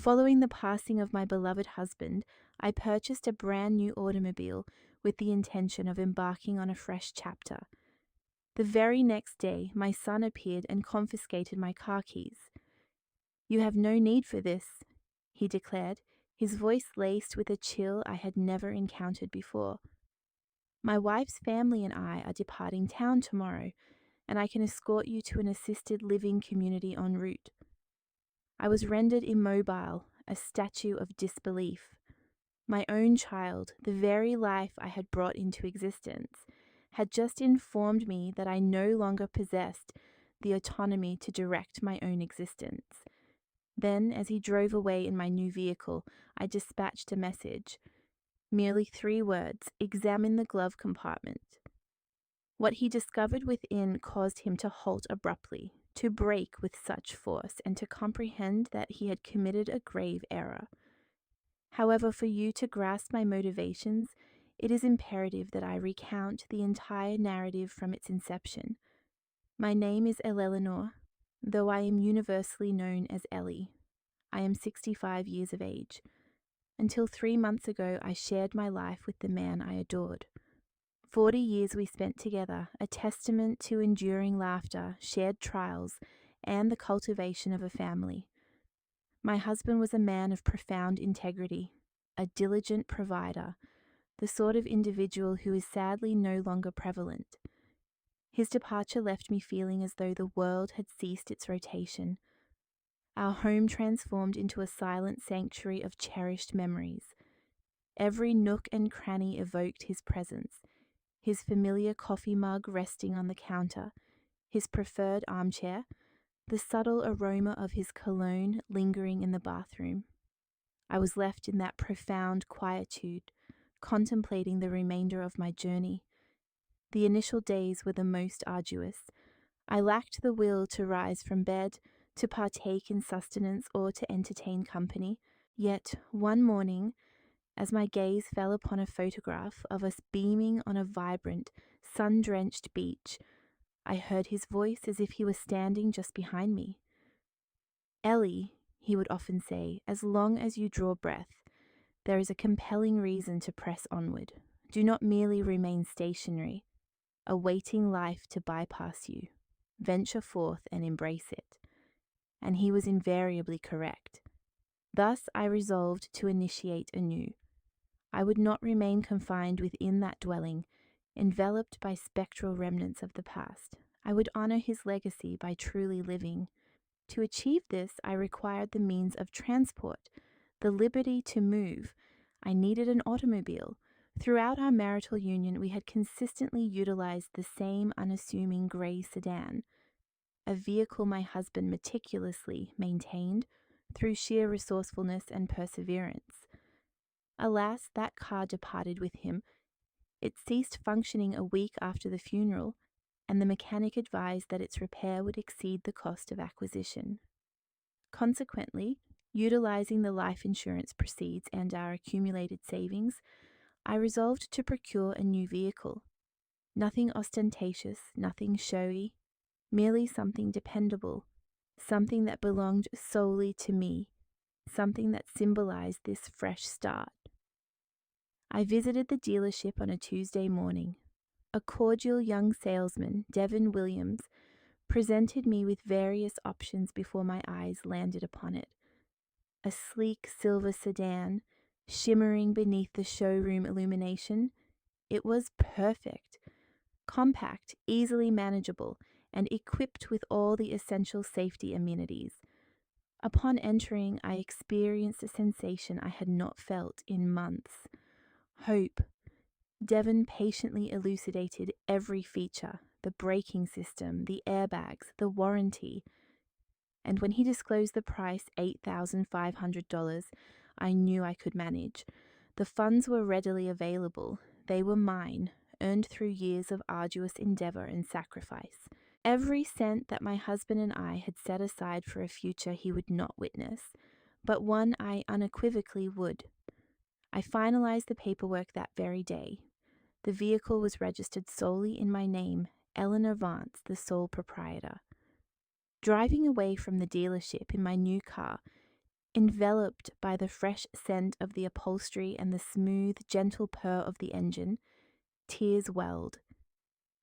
Following the passing of my beloved husband, I purchased a brand new automobile with the intention of embarking on a fresh chapter. The very next day, my son appeared and confiscated my car keys. "You have no need for this," he declared, his voice laced with a chill I had never encountered before. "My wife's family and I are departing town tomorrow, and I can escort you to an assisted living community en route." I was rendered immobile, a statue of disbelief. My own child, the very life I had brought into existence, had just informed me that I no longer possessed the autonomy to direct my own existence. Then, as he drove away in my new vehicle, I dispatched a message. Merely 3 words: "Examine the glove compartment." What he discovered within caused him to halt abruptly, to break with such force, and to comprehend that he had committed a grave error. However, for you to grasp my motivations, it is imperative that I recount the entire narrative from its inception. My name is Eleanor, though I am universally known as Ellie. I am 65 years of age. Until 3 months ago, I shared my life with the man I adored. 40 years we spent together, a testament to enduring laughter, shared trials, and the cultivation of a family. My husband was a man of profound integrity, a diligent provider, the sort of individual who is sadly no longer prevalent. His departure left me feeling as though the world had ceased its rotation. Our home transformed into a silent sanctuary of cherished memories. Every nook and cranny evoked his presence, his familiar coffee mug resting on the counter, his preferred armchair, the subtle aroma of his cologne lingering in the bathroom. I was left in that profound quietude, contemplating the remainder of my journey. The initial days were the most arduous. I lacked the will to rise from bed, to partake in sustenance, or to entertain company. Yet one morning, as my gaze fell upon a photograph of us beaming on a vibrant, sun-drenched beach, I heard his voice as if he were standing just behind me. "Ellie," he would often say, "as long as you draw breath, there is a compelling reason to press onward. Do not merely remain stationary, awaiting life to bypass you. Venture forth and embrace it." And he was invariably correct. Thus I resolved to initiate anew. I would not remain confined within that dwelling, enveloped by spectral remnants of the past. I would honor his legacy by truly living. To achieve this, I required the means of transport, the liberty to move. I needed an automobile. Throughout our marital union, we had consistently utilized the same unassuming gray sedan, a vehicle my husband meticulously maintained through sheer resourcefulness and perseverance. Alas, that car departed with him. It ceased functioning a week after the funeral, and the mechanic advised that its repair would exceed the cost of acquisition. Consequently, utilizing the life insurance proceeds and our accumulated savings, I resolved to procure a new vehicle. Nothing ostentatious, nothing showy, merely something dependable, something that belonged solely to me, something that symbolized this fresh start. I visited the dealership on a Tuesday morning. A cordial young salesman, Devin Williams, presented me with various options before my eyes landed upon it. A sleek silver sedan, shimmering beneath the showroom illumination, it was perfect. Compact, easily manageable, and equipped with all the essential safety amenities. Upon entering, I experienced a sensation I had not felt in months. Hope. Devon patiently elucidated every feature, the braking system, the airbags, the warranty. And when he disclosed the price, $8,500, I knew I could manage. The funds were readily available. They were mine, earned through years of arduous endeavor and sacrifice. Every cent that my husband and I had set aside for a future he would not witness, but one I unequivocally would. I finalized the paperwork that very day. The vehicle was registered solely in my name, Eleanor Vance, the sole proprietor. Driving away from the dealership in my new car, Enveloped by the fresh scent of the upholstery and the smooth, gentle purr of the engine, tears welled.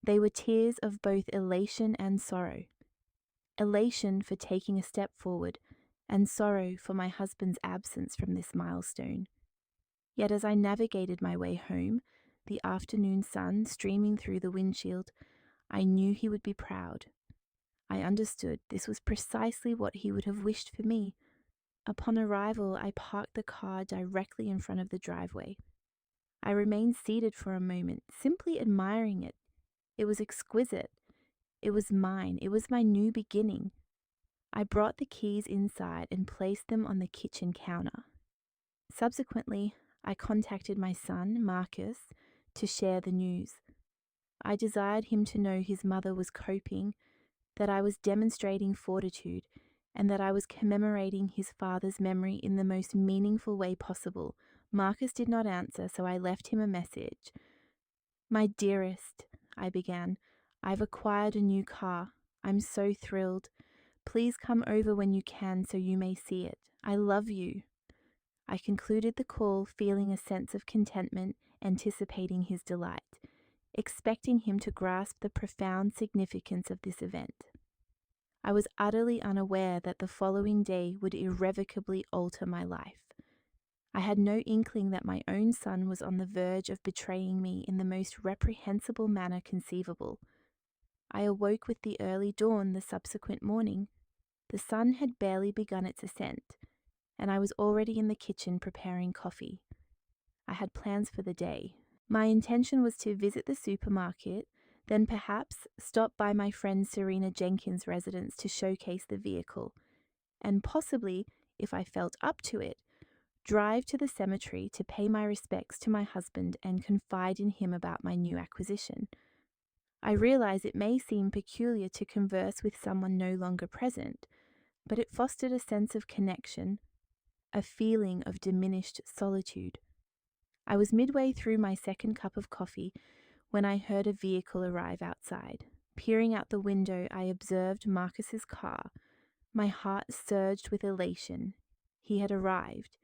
They were tears of both elation and sorrow. Elation for taking a step forward, and sorrow for my husband's absence from this milestone. Yet as I navigated my way home, the afternoon sun streaming through the windshield, I knew he would be proud. I understood this was precisely what he would have wished for me. Upon arrival, I parked the car directly in front of the driveway. I remained seated for a moment, simply admiring it. It was exquisite. It was mine. It was my new beginning. I brought the keys inside and placed them on the kitchen counter. Subsequently, I contacted my son, Marcus, to share the news. I desired him to know his mother was coping, that I was demonstrating fortitude, and that I was commemorating his father's memory in the most meaningful way possible. Marcus did not answer, so I left him a message. "My dearest," I began, "I've acquired a new car. I'm so thrilled. Please come over when you can so you may see it. I love you." I concluded the call feeling a sense of contentment, anticipating his delight, expecting him to grasp the profound significance of this event. I was utterly unaware that the following day would irrevocably alter my life. I had no inkling that my own son was on the verge of betraying me in the most reprehensible manner conceivable. I awoke with the early dawn the subsequent morning. The sun had barely begun its ascent, and I was already in the kitchen preparing coffee. I had plans for the day. My intention was to visit the supermarket, then perhaps stop by my friend Serena Jenkins' residence to showcase the vehicle, and possibly, if I felt up to it, drive to the cemetery to pay my respects to my husband and confide in him about my new acquisition. I realize it may seem peculiar to converse with someone no longer present, but it fostered a sense of connection, a feeling of diminished solitude. I was midway through my second cup of coffee when I heard a vehicle arrive outside. Peering out the window, I observed Marcus's car. My heart surged with elation. He had arrived.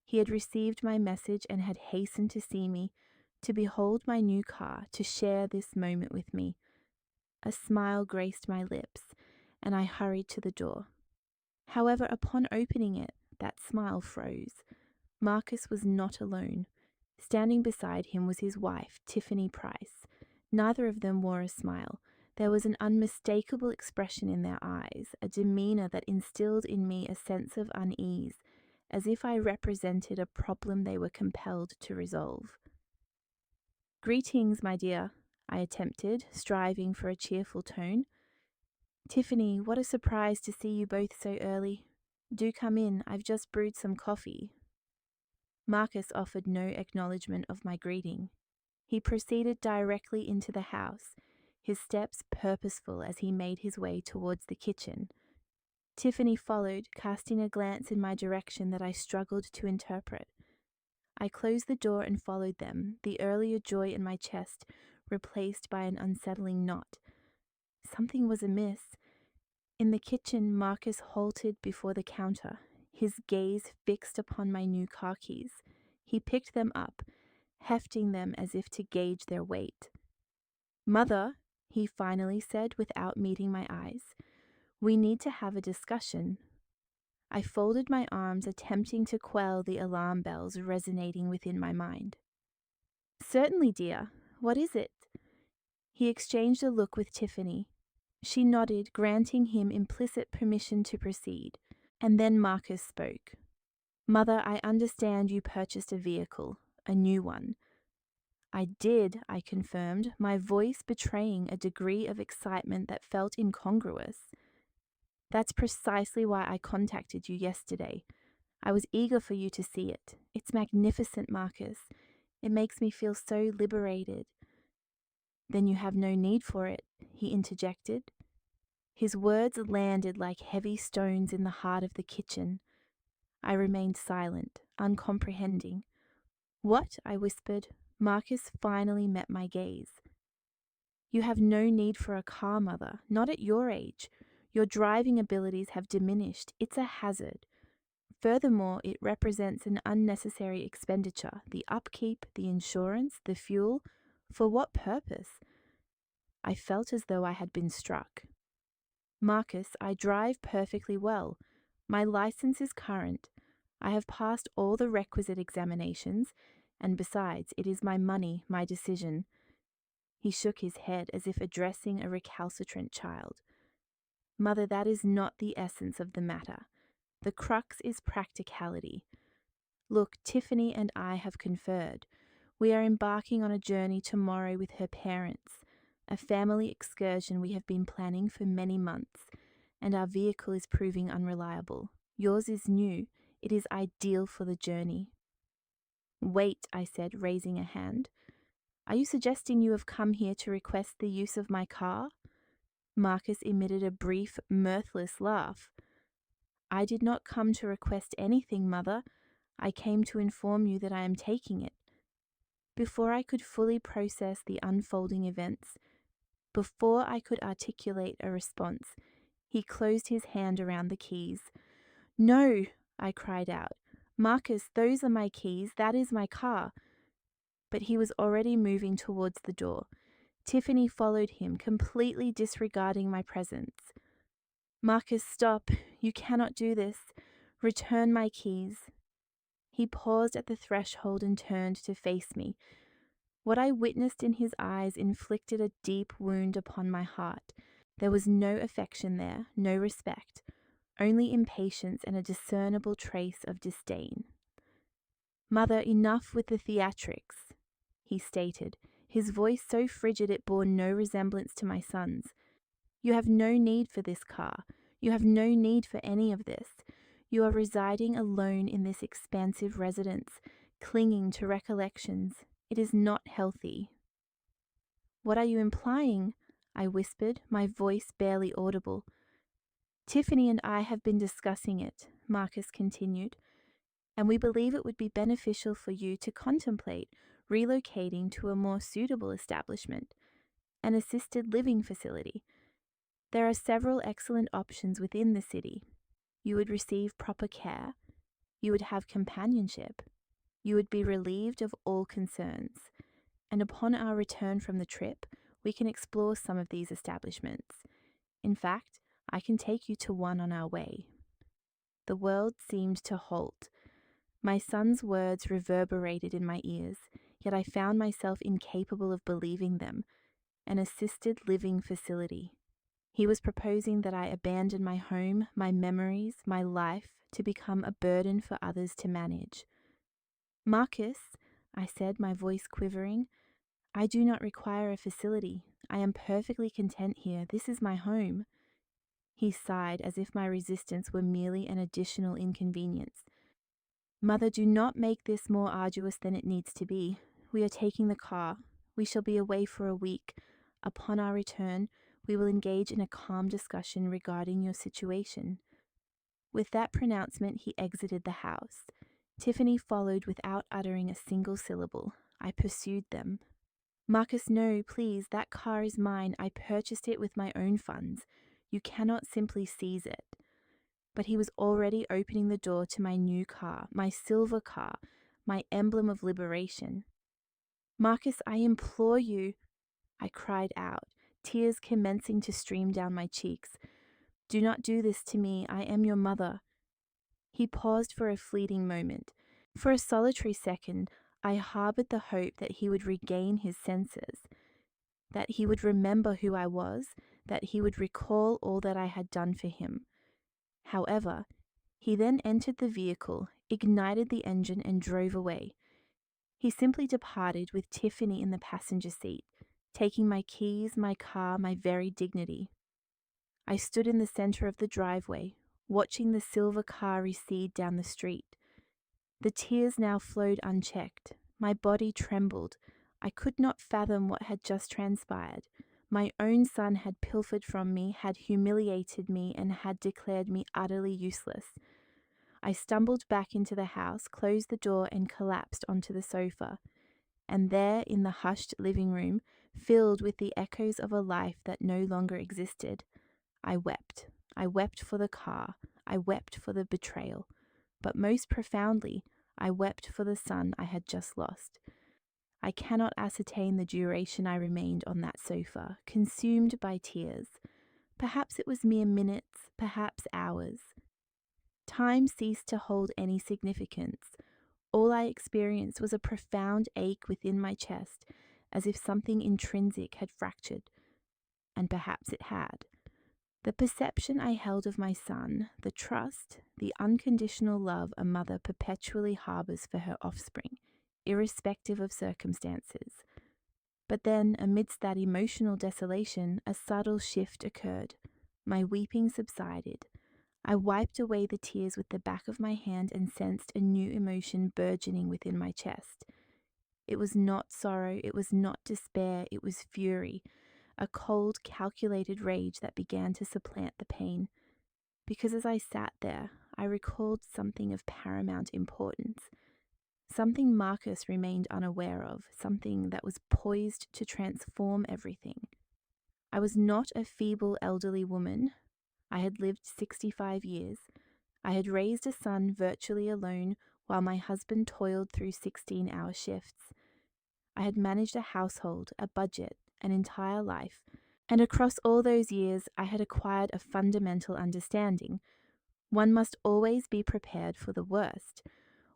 He had received my message and had hastened to see me, to behold my new car, to share this moment with me. A smile graced my lips, and I hurried to the door. However, upon opening it, that smile froze. Marcus was not alone. Standing beside him was his wife, Tiffany Price. Neither of them wore a smile. There was an unmistakable expression in their eyes, a demeanor that instilled in me a sense of unease, as if I represented a problem they were compelled to resolve. "Greetings, my dear," I attempted, striving for a cheerful tone. "Tiffany, what a surprise to see you both so early. Do come in, I've just brewed some coffee." Marcus offered no acknowledgement of my greeting. He proceeded directly into the house, his steps purposeful as he made his way towards the kitchen. Tiffany followed, casting a glance in my direction that I struggled to interpret. I closed the door and followed them, the earlier joy in my chest replaced by an unsettling knot. Something was amiss. In the kitchen, Marcus halted before the counter, his gaze fixed upon my new car keys. He picked them up, hefting them as if to gauge their weight. "Mother," he finally said without meeting my eyes, "we need to have a discussion." I folded my arms, attempting to quell the alarm bells resonating within my mind. "Certainly, dear. What is it?" He exchanged a look with Tiffany. She nodded, granting him implicit permission to proceed. And then Marcus spoke. "Mother, I understand you purchased a vehicle, a new one." "I did," I confirmed, my voice betraying a degree of excitement that felt incongruous. "That's precisely why I contacted you yesterday. I was eager for you to see it. It's magnificent, Marcus. It makes me feel so liberated." "Then you have no need for it," he interjected. His words landed like heavy stones in the heart of the kitchen. I remained silent, uncomprehending. "What?" I whispered. Marcus finally met my gaze. "You have no need for a car, Mother, not at your age. Your driving abilities have diminished. It's a hazard. Furthermore, it represents an unnecessary expenditure, the upkeep, the insurance, the fuel. For what purpose? I felt as though I had been struck. Marcus, I drive perfectly well. My license is current. I have passed all the requisite examinations, and besides, it is my money, my decision. He shook his head as if addressing a recalcitrant child. Mother, that is not the essence of the matter. The crux is practicality. Look, Tiffany and I have conferred. We are embarking on a journey tomorrow with her parents, a family excursion we have been planning for many months, and our vehicle is proving unreliable. Yours is new. It is ideal for the journey. Wait, I said, raising a hand. Are you suggesting you have come here to request the use of my car? Marcus emitted a brief, mirthless laugh. I did not come to request anything, Mother. I came to inform you that I am taking it. Before I could fully process the unfolding events, before I could articulate a response, he closed his hand around the keys. No, I cried out. Marcus, those are my keys. That is my car. But he was already moving towards the door. Tiffany followed him, completely disregarding my presence. Marcus, stop. You cannot do this. Return my keys. He paused at the threshold and turned to face me. What I witnessed in his eyes inflicted a deep wound upon my heart. There was no affection there, no respect, only impatience and a discernible trace of disdain. Mother, enough with the theatrics, he stated, his voice so frigid it bore no resemblance to my son's. You have no need for this car. You have no need for any of this. You are residing alone in this expansive residence, clinging to recollections. It is not healthy. What are you implying? I whispered, my voice barely audible. Tiffany and I have been discussing it, Marcus continued, and we believe it would be beneficial for you to contemplate relocating to a more suitable establishment, an assisted living facility. There are several excellent options within the city. You would receive proper care. You would have companionship. You would be relieved of all concerns. And upon our return from the trip, we can explore some of these establishments. In fact, I can take you to one on our way. The world seemed to halt. My son's words reverberated in my ears, yet I found myself incapable of believing them. An assisted living facility. He was proposing that I abandon my home, my memories, my life, to become a burden for others to manage. Marcus, I said, my voice quivering, I do not require a facility. I am perfectly content here. This is my home. He sighed as if my resistance were merely an additional inconvenience. Mother, do not make this more arduous than it needs to be. We are taking the car. We shall be away for a week. Upon our return, we will engage in a calm discussion regarding your situation. With that pronouncement, he exited the house. Tiffany followed without uttering a single syllable. I pursued them. Marcus, no, please, that car is mine. I purchased it with my own funds. You cannot simply seize it. But he was already opening the door to my new car, my silver car, my emblem of liberation. Marcus, I implore you, I cried out, tears commencing to stream down my cheeks. Do not do this to me. I am your mother. He paused for a fleeting moment. For a solitary second, I harbored the hope that he would regain his senses, that he would remember who I was, that he would recall all that I had done for him. However, he then entered the vehicle, ignited the engine, and drove away. He simply departed with Tiffany in the passenger seat, taking my keys, my car, my very dignity. I stood in the center of the driveway, watching the silver car recede down the street. The tears now flowed unchecked. My body trembled. I could not fathom what had just transpired. My own son had pilfered from me, had humiliated me, and had declared me utterly useless. I stumbled back into the house, closed the door, and collapsed onto the sofa. And there, in the hushed living room, filled with the echoes of a life that no longer existed, I wept. I wept for the car. I wept for the betrayal. but most profoundly, I wept for the son I had just lost. I cannot ascertain the duration I remained on that sofa, consumed by tears. Perhaps it was mere minutes, perhaps hours. Time ceased to hold any significance. All I experienced was a profound ache within my chest, as if something intrinsic had fractured. And perhaps it had. The perception I held of my son, the trust, the unconditional love a mother perpetually harbours for her offspring, irrespective of circumstances. But then, amidst that emotional desolation, a subtle shift occurred. My weeping subsided. I wiped away the tears with the back of my hand and sensed a new emotion burgeoning within my chest. It was not sorrow, it was not despair, it was fury, a cold, calculated rage that began to supplant the pain. Because as I sat there, I recalled something of paramount importance. Something Marcus remained unaware of, something that was poised to transform everything. I was not a feeble elderly woman. I had lived 65 years. I had raised a son virtually alone while my husband toiled through 16-hour shifts. I had managed a household, a budget, an entire life, and across all those years I had acquired a fundamental understanding. One must always be prepared for the worst.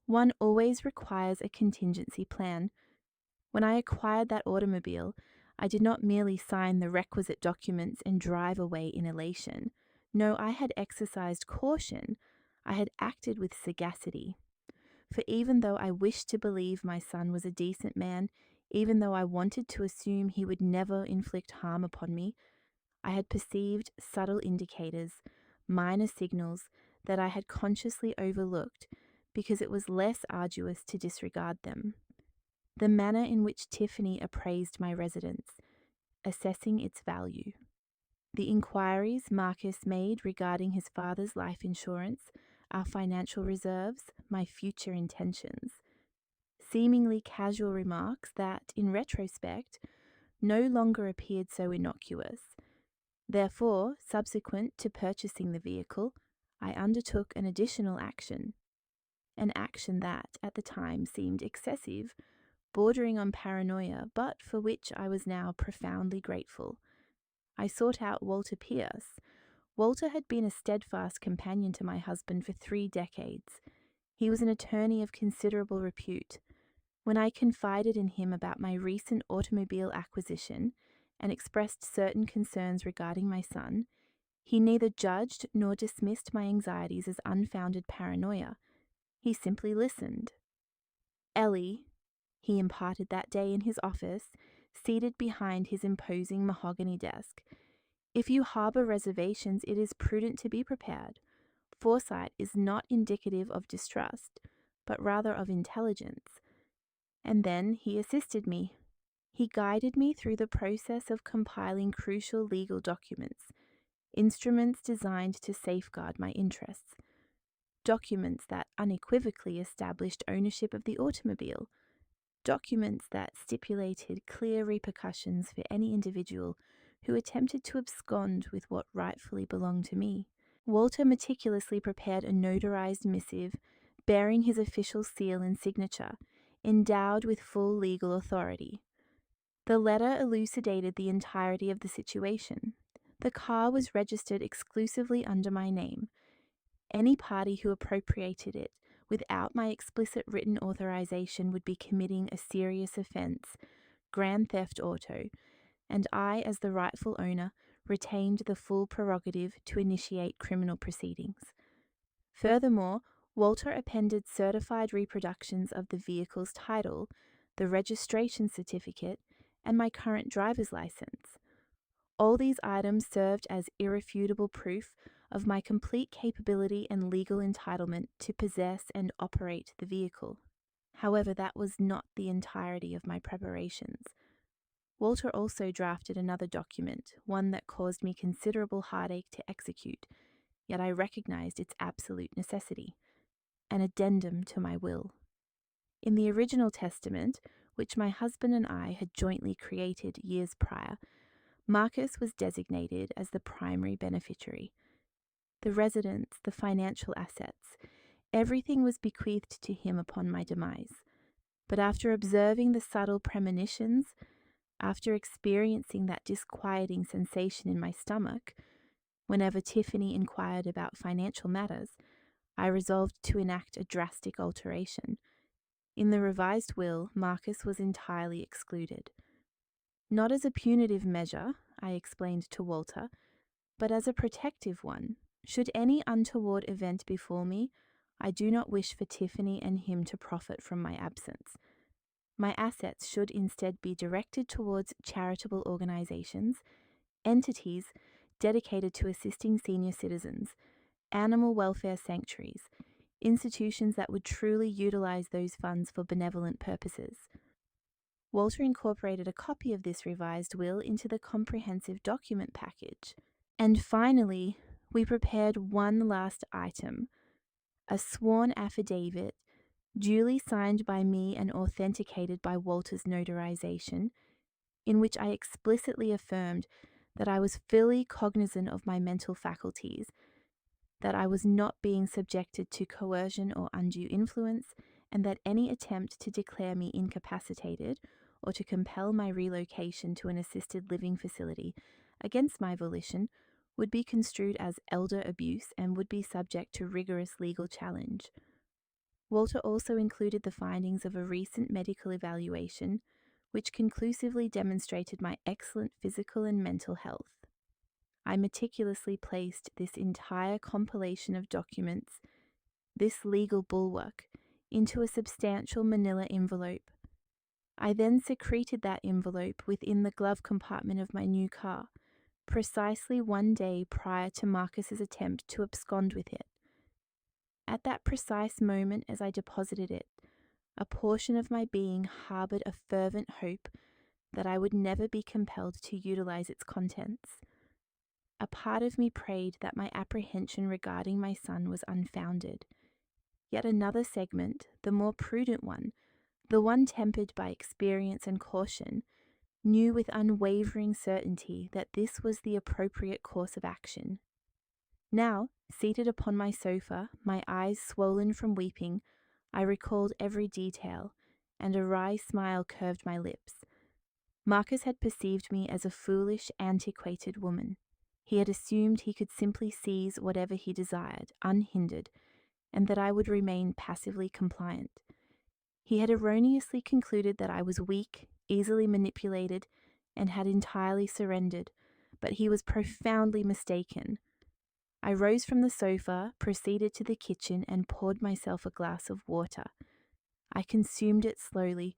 One always requires a contingency plan. When I acquired that automobile, I did not merely sign the requisite documents and drive away in elation. No, I had exercised caution. I had acted with sagacity. For even though I wished to believe my son was a decent man, even though I wanted to assume he would never inflict harm upon me, I had perceived subtle indicators, minor signals that I had consciously overlooked because it was less arduous to disregard them. The manner in which Tiffany appraised my residence, assessing its value. The inquiries Marcus made regarding his father's life insurance, our financial reserves, my future intentions. Seemingly casual remarks that, in retrospect, no longer appeared so innocuous. Therefore, subsequent to purchasing the vehicle, I undertook an additional action. An action that, at the time, seemed excessive, bordering on paranoia, but for which I was now profoundly grateful. I sought out Walter Pierce. Walter had been a steadfast companion to my husband for 3 decades. He was an attorney of considerable repute. When I confided in him about my recent automobile acquisition and expressed certain concerns regarding my son, he neither judged nor dismissed my anxieties as unfounded paranoia. He simply listened. "Ellie," he imparted that day in his office, seated behind his imposing mahogany desk, "if you harbour reservations, it is prudent to be prepared. Foresight is not indicative of distrust, but rather of intelligence." And then he assisted me. He guided me through the process of compiling crucial legal documents, instruments designed to safeguard my interests. Documents that unequivocally established ownership of the automobile. Documents that stipulated clear repercussions for any individual who attempted to abscond with what rightfully belonged to me. Walter meticulously prepared a notarized missive bearing his official seal and signature, endowed with full legal authority. The letter elucidated the entirety of the situation. The car was registered exclusively under my name. Any party who appropriated it without my explicit written authorization would be committing a serious offense, grand theft auto, and I, as the rightful owner, retained the full prerogative to initiate criminal proceedings. Furthermore, Walter appended certified reproductions of the vehicle's title, the registration certificate, and my current driver's license. All these items served as irrefutable proof of my complete capability and legal entitlement to possess and operate the vehicle. However, that was not the entirety of my preparations. Walter also drafted another document, one that caused me considerable heartache to execute, yet I recognized its absolute necessity. An addendum to my will. In the original testament, which my husband and I had jointly created years prior, Marcus was designated as the primary beneficiary. The residence, the financial assets, Everything was bequeathed to him upon my demise. But after observing the subtle premonitions, after experiencing that disquieting sensation in my stomach, whenever Tiffany inquired about financial matters, I resolved to enact a drastic alteration. In the revised will, Marcus was entirely excluded. Not as a punitive measure, I explained to Walter, but as a protective one. Should any untoward event befall me, I do not wish for Tiffany and him to profit from my absence. My assets should instead be directed towards charitable organizations, entities dedicated to assisting senior citizens, animal welfare sanctuaries, institutions that would truly utilize those funds for benevolent purposes. Walter incorporated a copy of this revised will into the comprehensive document package. And finally, we prepared one last item, a sworn affidavit duly signed by me and authenticated by Walter's notarization, in which I explicitly affirmed that I was fully cognizant of my mental faculties, that I was not being subjected to coercion or undue influence, and that any attempt to declare me incapacitated or to compel my relocation to an assisted living facility against my volition would be construed as elder abuse and would be subject to rigorous legal challenge. Walter also included the findings of a recent medical evaluation, which conclusively demonstrated my excellent physical and mental health. I meticulously placed this entire compilation of documents, this legal bulwark, into a substantial manila envelope. I then secreted that envelope within the glove compartment of my new car, precisely 1 day prior to Marcus's attempt to abscond with it. At that precise moment as I deposited it, a portion of my being harbored a fervent hope that I would never be compelled to utilize its contents. A part of me prayed that my apprehension regarding my son was unfounded. Yet another segment, the more prudent one, the one tempered by experience and caution, knew with unwavering certainty that this was the appropriate course of action. Now, seated upon my sofa, my eyes swollen from weeping, I recalled every detail, and a wry smile curved my lips. Marcus had perceived me as a foolish, antiquated woman. He had assumed he could simply seize whatever he desired, unhindered, and that I would remain passively compliant. He had erroneously concluded that I was weak, easily manipulated, and had entirely surrendered, but he was profoundly mistaken. I rose from the sofa, proceeded to the kitchen, and poured myself a glass of water. I consumed it slowly,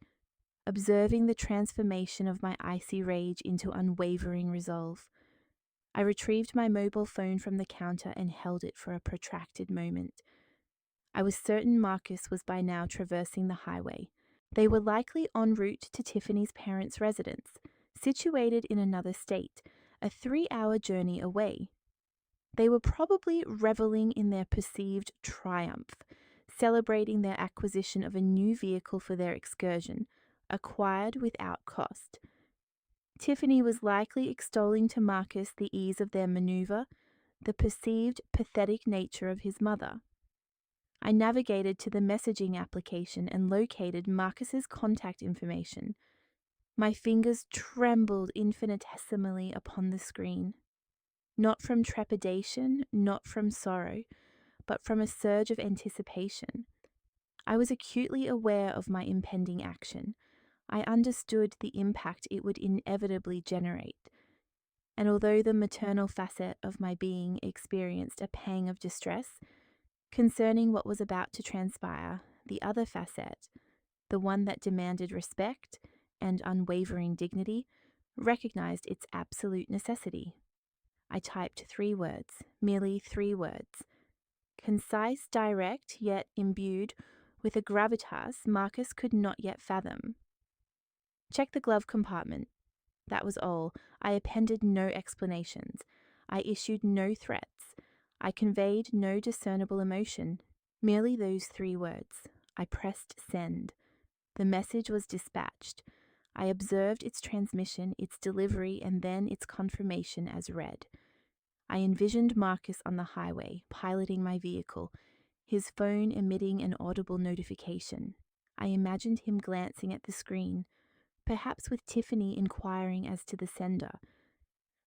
observing the transformation of my icy rage into unwavering resolve. I retrieved my mobile phone from the counter and held it for a protracted moment. I was certain Marcus was by now traversing the highway. They were likely en route to Tiffany's parents' residence, situated in another state, a 3-hour journey away. They were probably reveling in their perceived triumph, celebrating their acquisition of a new vehicle for their excursion, acquired without cost. Tiffany was likely extolling to Marcus the ease of their maneuver, the perceived pathetic nature of his mother. I navigated to the messaging application and located Marcus's contact information. My fingers trembled infinitesimally upon the screen. Not from trepidation, not from sorrow, but from a surge of anticipation. I was acutely aware of my impending action. I understood the impact it would inevitably generate. And although the maternal facet of my being experienced a pang of distress concerning what was about to transpire, the other facet, the one that demanded respect and unwavering dignity, recognized its absolute necessity. I typed 3 words, merely 3 words. Concise, direct, yet imbued with a gravitas Marcus could not yet fathom. Check the glove compartment. That was all. I appended no explanations. I issued no threats. I conveyed no discernible emotion. Merely those 3 words. I pressed send. The message was dispatched. I observed its transmission, its delivery, and then its confirmation as read. I envisioned Marcus on the highway, piloting my vehicle, his phone emitting an audible notification. I imagined him glancing at the screen, perhaps with Tiffany inquiring as to the sender.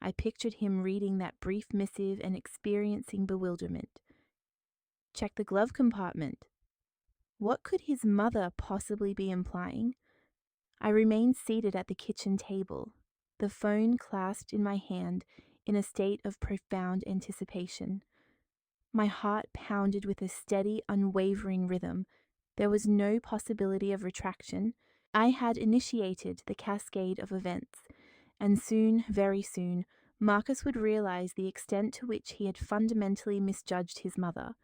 I pictured him reading that brief missive and experiencing bewilderment. Check the glove compartment. What could his mother possibly be implying? I remained seated at the kitchen table, the phone clasped in my hand in a state of profound anticipation. My heart pounded with a steady, unwavering rhythm. There was no possibility of retraction. I had initiated the cascade of events, and soon, very soon, Marcus would realize the extent to which he had fundamentally misjudged his mother.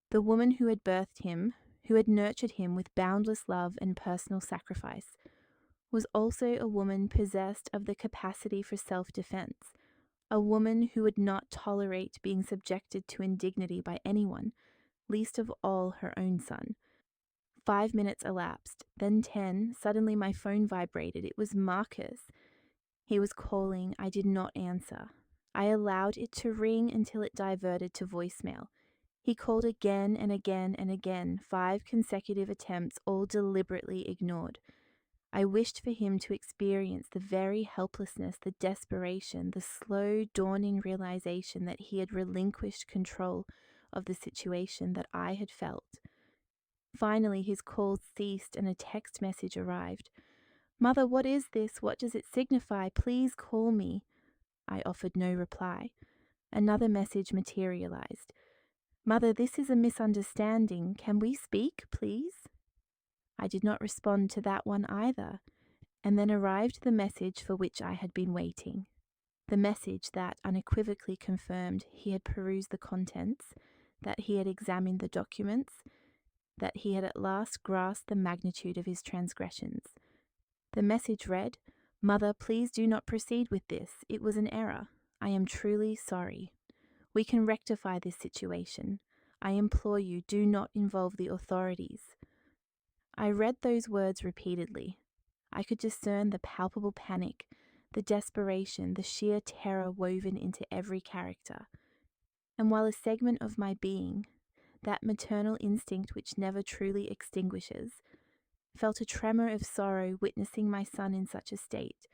The woman who had birthed him, who had nurtured him with boundless love and personal sacrifice, was also a woman possessed of the capacity for self-defense, a woman who would not tolerate being subjected to indignity by anyone, least of all her own son. 5 minutes elapsed, then 10. Suddenly my phone vibrated. It was Marcus. He was calling. I did not answer. I allowed it to ring until it diverted to voicemail. He called again and again and again, 5 consecutive attempts, all deliberately ignored. I wished for him to experience the very helplessness, the desperation, the slow dawning realization that he had relinquished control of the situation that I had felt. Finally, his calls ceased and a text message arrived. "Mother, what is this? What does it signify? Please call me." I offered no reply. Another message materialized. "Mother, this is a misunderstanding. Can we speak, please?" I did not respond to that one either, and then arrived the message for which I had been waiting. The message that unequivocally confirmed he had perused the contents, that he had examined the documents, that he had at last grasped the magnitude of his transgressions. The message read, "Mother, please do not proceed with this. It was an error. I am truly sorry. We can rectify this situation. I implore you, do not involve the authorities." I read those words repeatedly. I could discern the palpable panic, the desperation, the sheer terror woven into every character. And while a segment of my being, that maternal instinct which never truly extinguishes, felt a tremor of sorrow witnessing my son in such a state,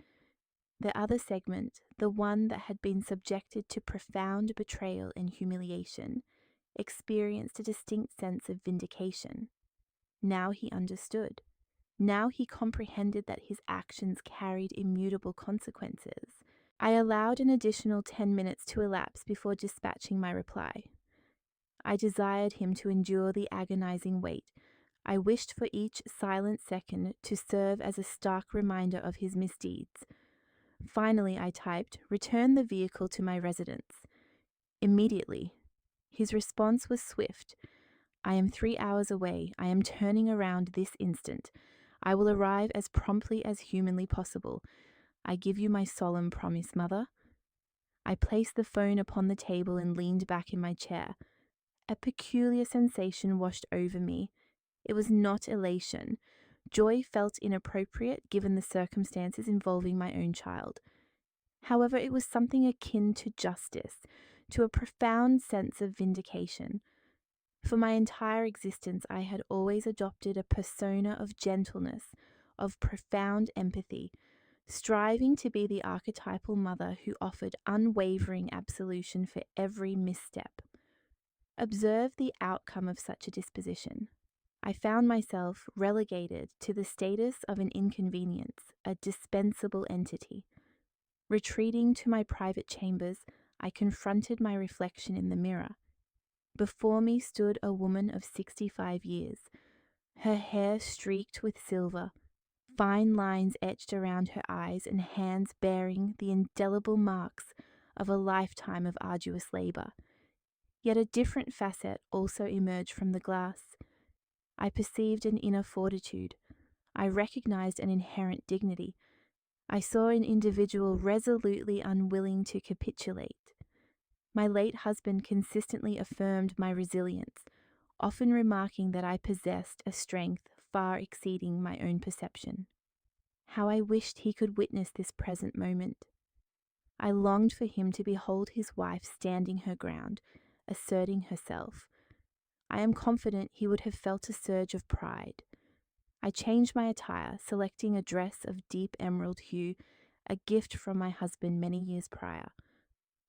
the other segment, the one that had been subjected to profound betrayal and humiliation, experienced a distinct sense of vindication. Now he understood. Now he comprehended that his actions carried immutable consequences. I allowed an additional 10 minutes to elapse before dispatching my reply. I desired him to endure the agonizing wait. I wished for each silent second to serve as a stark reminder of his misdeeds. Finally, I typed, "Return the vehicle to my residence." Immediately. His response was swift. "I am 3 hours away. I am turning around this instant. I will arrive as promptly as humanly possible. I give you my solemn promise, Mother." I placed the phone upon the table and leaned back in my chair. A peculiar sensation washed over me. It was not elation. Joy felt inappropriate given the circumstances involving my own child. However, it was something akin to justice, to a profound sense of vindication. For my entire existence, I had always adopted a persona of gentleness, of profound empathy, striving to be the archetypal mother who offered unwavering absolution for every misstep. Observe the outcome of such a disposition. I found myself relegated to the status of an inconvenience, a dispensable entity. Retreating to my private chambers, I confronted my reflection in the mirror. Before me stood a woman of 65 years, her hair streaked with silver, fine lines etched around her eyes and hands bearing the indelible marks of a lifetime of arduous labor. Yet a different facet also emerged from the glass. I perceived an inner fortitude. I recognized an inherent dignity. I saw an individual resolutely unwilling to capitulate. My late husband consistently affirmed my resilience, often remarking that I possessed a strength far exceeding my own perception. How I wished he could witness this present moment. I longed for him to behold his wife standing her ground, asserting herself. I am confident he would have felt a surge of pride. I changed my attire, selecting a dress of deep emerald hue, a gift from my husband many years prior.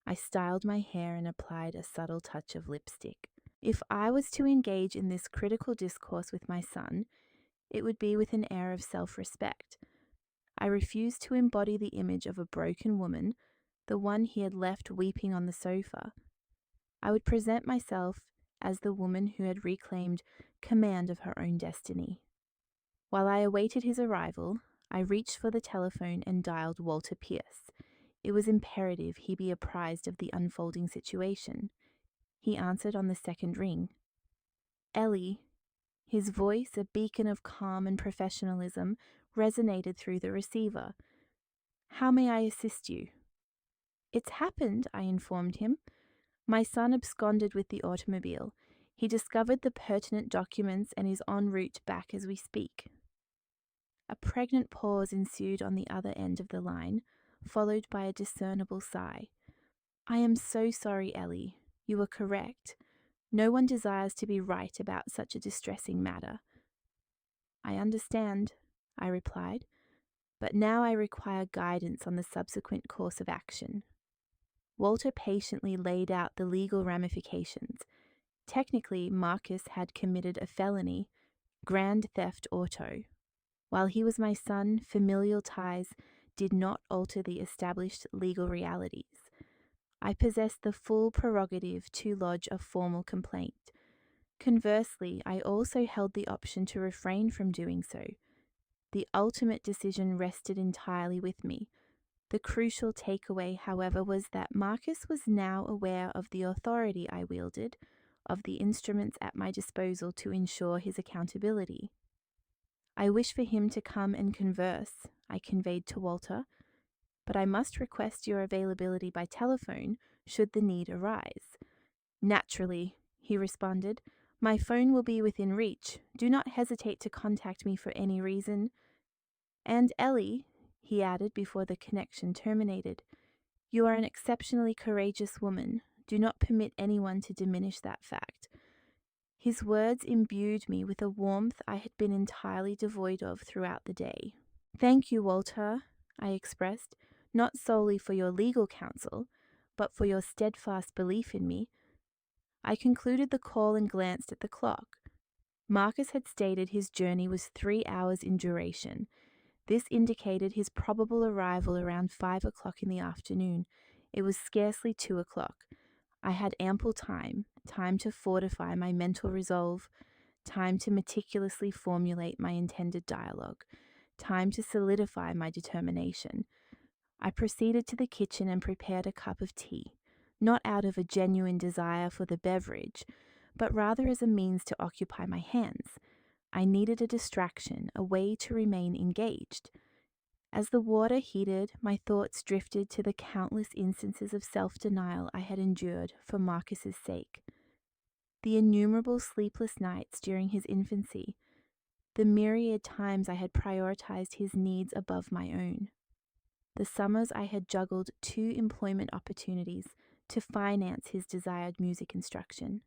I styled my hair and applied a subtle touch of lipstick. If I was to engage in this critical discourse with my son, it would be with an air of self-respect. I refused to embody the image of a broken woman, the one he had left weeping on the sofa. I would present myself as the woman who had reclaimed command of her own destiny. While I awaited his arrival, I reached for the telephone and dialed Walter Pierce. It was imperative he be apprised of the unfolding situation. He answered on the second ring. Ellie, his voice, a beacon of calm and professionalism, resonated through the receiver. How may I assist you? It's happened, I informed him. My son absconded with the automobile. He discovered the pertinent documents and is en route back as we speak. A pregnant pause ensued on the other end of the line, followed by a discernible sigh. I am so sorry, Ellie. You are correct. No one desires to be right about such a distressing matter. I understand, I replied, but now I require guidance on the subsequent course of action. Walter patiently laid out the legal ramifications. Technically, Marcus had committed a felony, grand theft auto. While he was my son, familial ties did not alter the established legal realities. I possessed the full prerogative to lodge a formal complaint. Conversely, I also held the option to refrain from doing so. The ultimate decision rested entirely with me. The crucial takeaway, however, was that Marcus was now aware of the authority I wielded, of the instruments at my disposal to ensure his accountability. I wish for him to come and converse, I conveyed to Walter, but I must request your availability by telephone should the need arise. Naturally, he responded. My phone will be within reach. Do not hesitate to contact me for any reason. And Ellie, he added before the connection terminated, you are an exceptionally courageous woman. Do not permit anyone to diminish that fact. His words imbued me with a warmth I had been entirely devoid of throughout the day. Thank you, Walter, I expressed, not solely for your legal counsel, but for your steadfast belief in me. I concluded the call and glanced at the clock. Marcus had stated his journey was 3 hours in duration. This indicated his probable arrival around 5 o'clock in the afternoon. It was scarcely 2 o'clock. I had ample time to fortify my mental resolve, time to meticulously formulate my intended dialogue, time to solidify my determination. I proceeded to the kitchen and prepared a cup of tea, not out of a genuine desire for the beverage, but rather as a means to occupy my hands. I needed a distraction, a way to remain engaged. As the water heated, my thoughts drifted to the countless instances of self-denial I had endured for Marcus's sake. The innumerable sleepless nights during his infancy, the myriad times I had prioritized his needs above my own. The summers I had juggled 2 employment opportunities to finance his desired music instruction.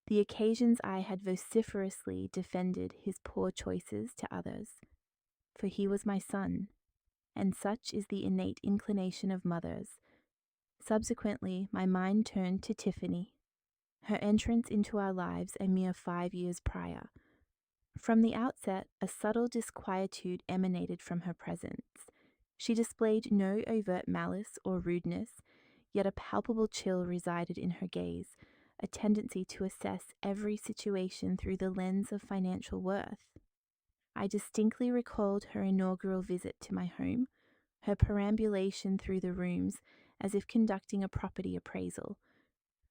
The occasions I had vociferously defended his poor choices to others. For he was my son, and such is the innate inclination of mothers. Subsequently, my mind turned to Tiffany, her entrance into our lives a mere 5 years prior. From the outset, a subtle disquietude emanated from her presence. She displayed no overt malice or rudeness, yet a palpable chill resided in her gaze, a tendency to assess every situation through the lens of financial worth. I distinctly recalled her inaugural visit to my home, her perambulation through the rooms as if conducting a property appraisal,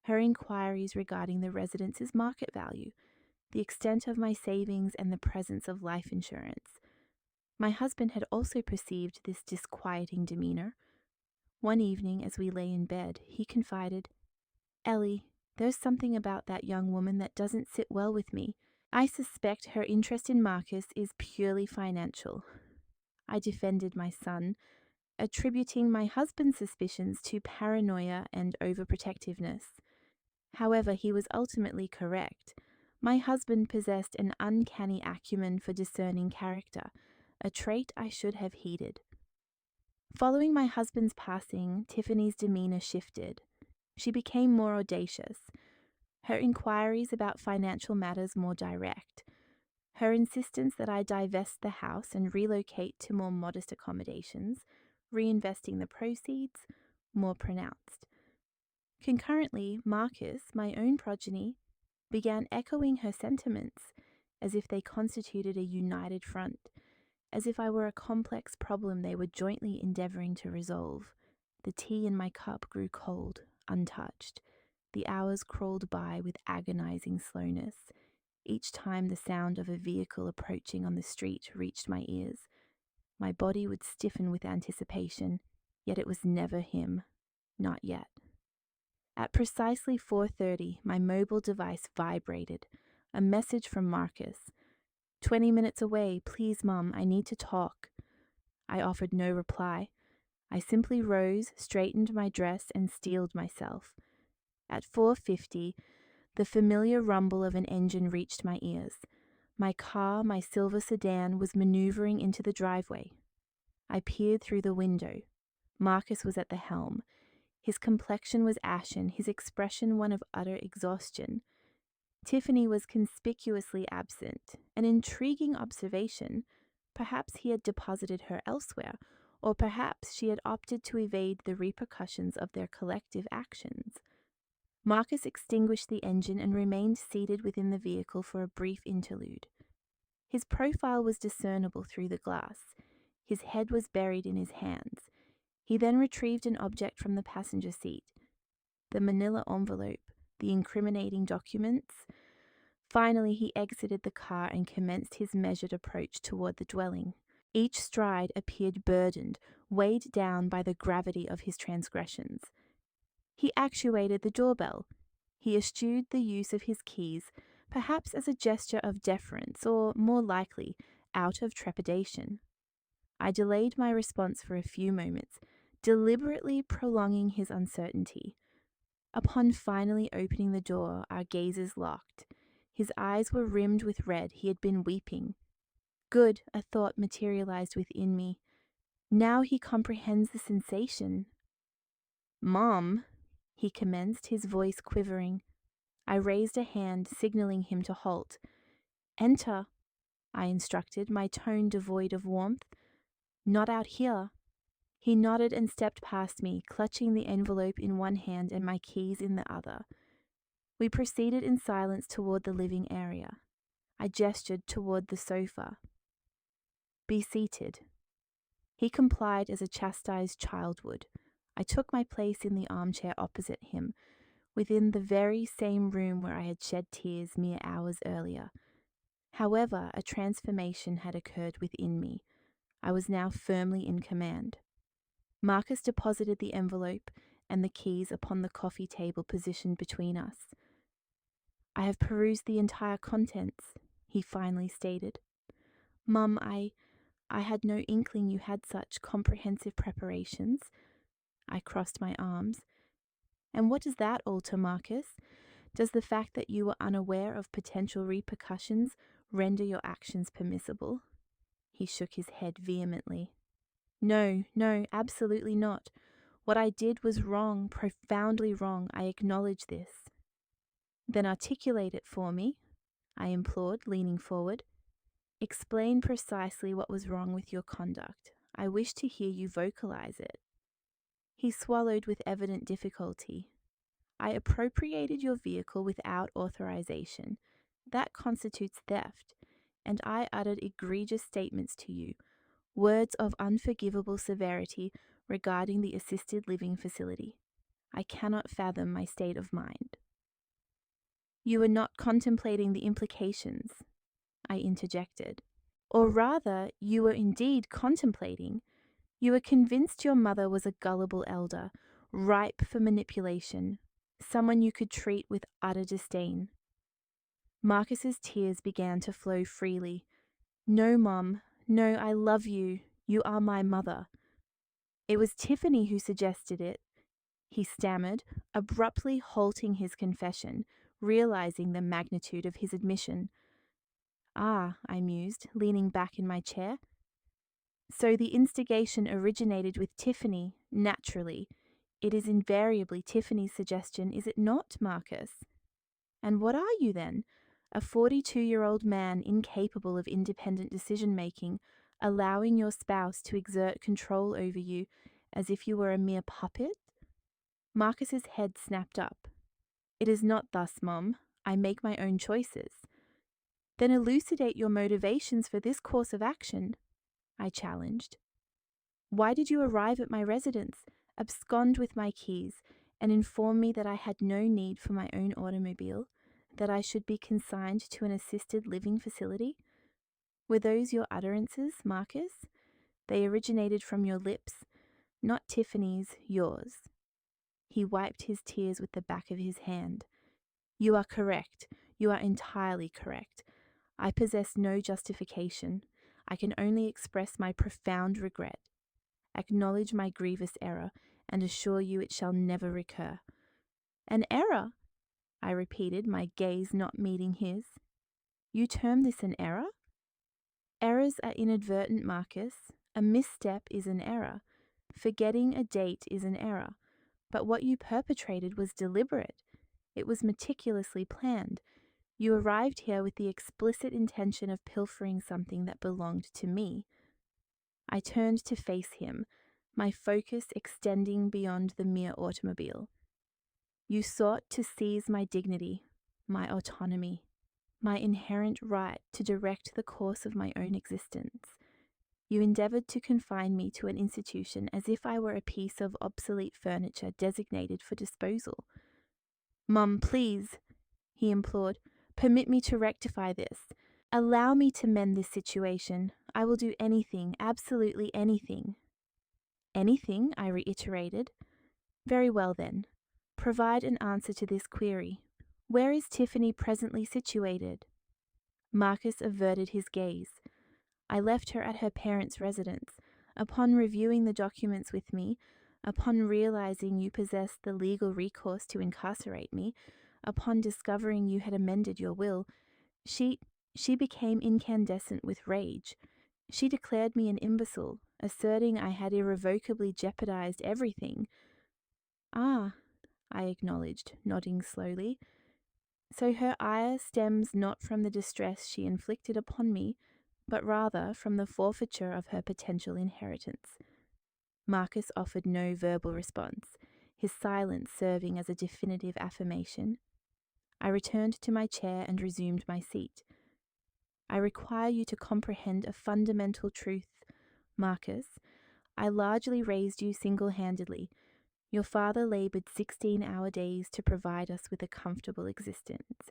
her inquiries regarding the residence's market value, the extent of my savings, and the presence of life insurance. My husband had also perceived this disquieting demeanor. One evening, as we lay in bed, he confided, "Ellie, there's something about that young woman that doesn't sit well with me. I suspect her interest in Marcus is purely financial." I defended my son, attributing my husband's suspicions to paranoia and overprotectiveness. However, he was ultimately correct. My husband possessed an uncanny acumen for discerning character, a trait I should have heeded. Following my husband's passing, Tiffany's demeanor shifted. She became more audacious, her inquiries about financial matters more direct, her insistence that I divest the house and relocate to more modest accommodations, reinvesting the proceeds, more pronounced. Concurrently, Marcus, my own progeny, began echoing her sentiments as if they constituted a united front, as if I were a complex problem they were jointly endeavoring to resolve. The tea in my cup grew cold, untouched. The hours crawled by with agonizing slowness. Each time the sound of a vehicle approaching on the street reached my ears, my body would stiffen with anticipation, yet it was never him. Not yet. At precisely 4:30, my mobile device vibrated. A message from Marcus. 20 minutes away, please, Mum, I need to talk. I offered no reply. I simply rose, straightened my dress, and steeled myself. At 4:50, the familiar rumble of an engine reached my ears. My car, my silver sedan, was maneuvering into the driveway. I peered through the window. Marcus was at the helm. His complexion was ashen, his expression one of utter exhaustion. Tiffany was conspicuously absent, an intriguing observation. Perhaps he had deposited her elsewhere, or perhaps she had opted to evade the repercussions of their collective actions. Marcus extinguished the engine and remained seated within the vehicle for a brief interlude. His profile was discernible through the glass. His head was buried in his hands. He then retrieved an object from the passenger seat, the manila envelope, the incriminating documents. Finally, he exited the car and commenced his measured approach toward the dwelling. Each stride appeared burdened, weighed down by the gravity of his transgressions. He actuated the doorbell. He eschewed the use of his keys, perhaps as a gesture of deference, or, more likely, out of trepidation. I delayed my response for a few moments, deliberately prolonging his uncertainty. Upon finally opening the door, our gazes locked. His eyes were rimmed with red. He had been weeping. Good, a thought materialized within me. Now he comprehends the sensation. Mom, he commenced, his voice quivering. I raised a hand, signaling him to halt. Enter, I instructed, my tone devoid of warmth. Not out here. He nodded and stepped past me, clutching the envelope in one hand and my keys in the other. We proceeded in silence toward the living area. I gestured toward the sofa. Be seated. He complied as a chastised child would. I took my place in the armchair opposite him, within the very same room where I had shed tears mere hours earlier. However, a transformation had occurred within me. I was now firmly in command. Marcus deposited the envelope and the keys upon the coffee table positioned between us. I have perused the entire contents, he finally stated. Mum, I had no inkling you had such comprehensive preparations. I crossed my arms. And what does that alter, Marcus? Does the fact that you were unaware of potential repercussions render your actions permissible? He shook his head vehemently. No, absolutely not. What I did was wrong, profoundly wrong. I acknowledge this. Then articulate it for me, I implored, leaning forward. Explain precisely what was wrong with your conduct. I wish to hear you vocalize it. He swallowed with evident difficulty. I appropriated your vehicle without authorization. That constitutes theft, and I uttered egregious statements to you, words of unforgivable severity regarding the assisted living facility. I cannot fathom my state of mind. You were not contemplating the implications, I interjected. Or rather, you were indeed contemplating. You were convinced your mother was a gullible elder, ripe for manipulation, someone you could treat with utter disdain. Marcus's tears began to flow freely. No, Mum. No, I love you. You are my mother. It was Tiffany who suggested it. he stammered, abruptly halting his confession, realizing the magnitude of his admission. Ah, I mused, leaning back in my chair. So the instigation originated with Tiffany, naturally. It is invariably Tiffany's suggestion, is it not, Marcus? And what are you then? A 42-year-old man incapable of independent decision-making, allowing your spouse to exert control over you as if you were a mere puppet? Marcus's head snapped up. It is not thus, Mom. I make my own choices. Then elucidate your motivations for this course of action, I challenged. Why did you arrive at my residence, abscond with my keys, and inform me that I had no need for my own automobile, that I should be consigned to an assisted living facility? Were those your utterances, Marcus? They originated from your lips, not Tiffany's, yours. He wiped his tears with the back of his hand. You are correct. You are entirely correct. I possess no justification. I can only express my profound regret, acknowledge my grievous error, and assure you it shall never recur. An error? I repeated, my gaze not meeting his. You term this an error? Errors are inadvertent, Marcus. A misstep is an error. Forgetting a date is an error. But what you perpetrated was deliberate. It was meticulously planned. You arrived here with the explicit intention of pilfering something that belonged to me. I turned to face him, my focus extending beyond the mere automobile. You sought to seize my dignity, my autonomy, my inherent right to direct the course of my own existence. You endeavored to confine me to an institution as if I were a piece of obsolete furniture designated for disposal. Mum, please, he implored, permit me to rectify this. Allow me to mend this situation. I will do anything, absolutely anything. Anything, I reiterated. Very well then. Provide an answer to this query. Where is Tiffany presently situated? Marcus averted his gaze. I left her at her parents' residence. Upon reviewing the documents with me, upon realizing you possessed the legal recourse to incarcerate me, upon discovering you had amended your will, she became incandescent with rage. She declared me an imbecile, asserting I had irrevocably jeopardized everything. Ah, I acknowledged, nodding slowly. So her ire stems not from the distress she inflicted upon me, but rather from the forfeiture of her potential inheritance. Marcus offered no verbal response, his silence serving as a definitive affirmation. I returned to my chair and resumed my seat. I require you to comprehend a fundamental truth, Marcus. I largely raised you single-handedly. Your father labored 16-hour days to provide us with a comfortable existence.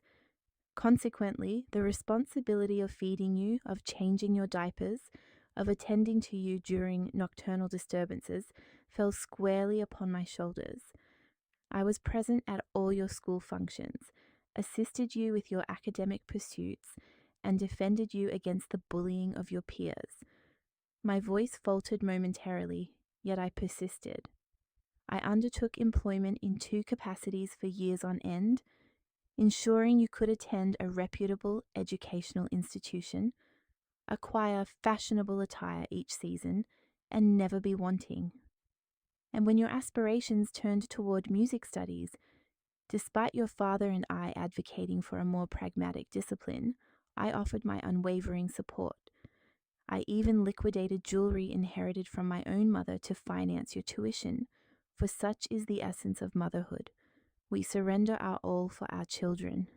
Consequently, the responsibility of feeding you, of changing your diapers, of attending to you during nocturnal disturbances fell squarely upon my shoulders. I was present at all your school functions, assisted you with your academic pursuits, and defended you against the bullying of your peers. My voice faltered momentarily, yet I persisted. I undertook employment in 2 capacities for years on end, ensuring you could attend a reputable educational institution, acquire fashionable attire each season, and never be wanting. And when your aspirations turned toward music studies, despite your father and I advocating for a more pragmatic discipline, I offered my unwavering support. I even liquidated jewelry inherited from my own mother to finance your tuition, for such is the essence of motherhood. We surrender our all for our children.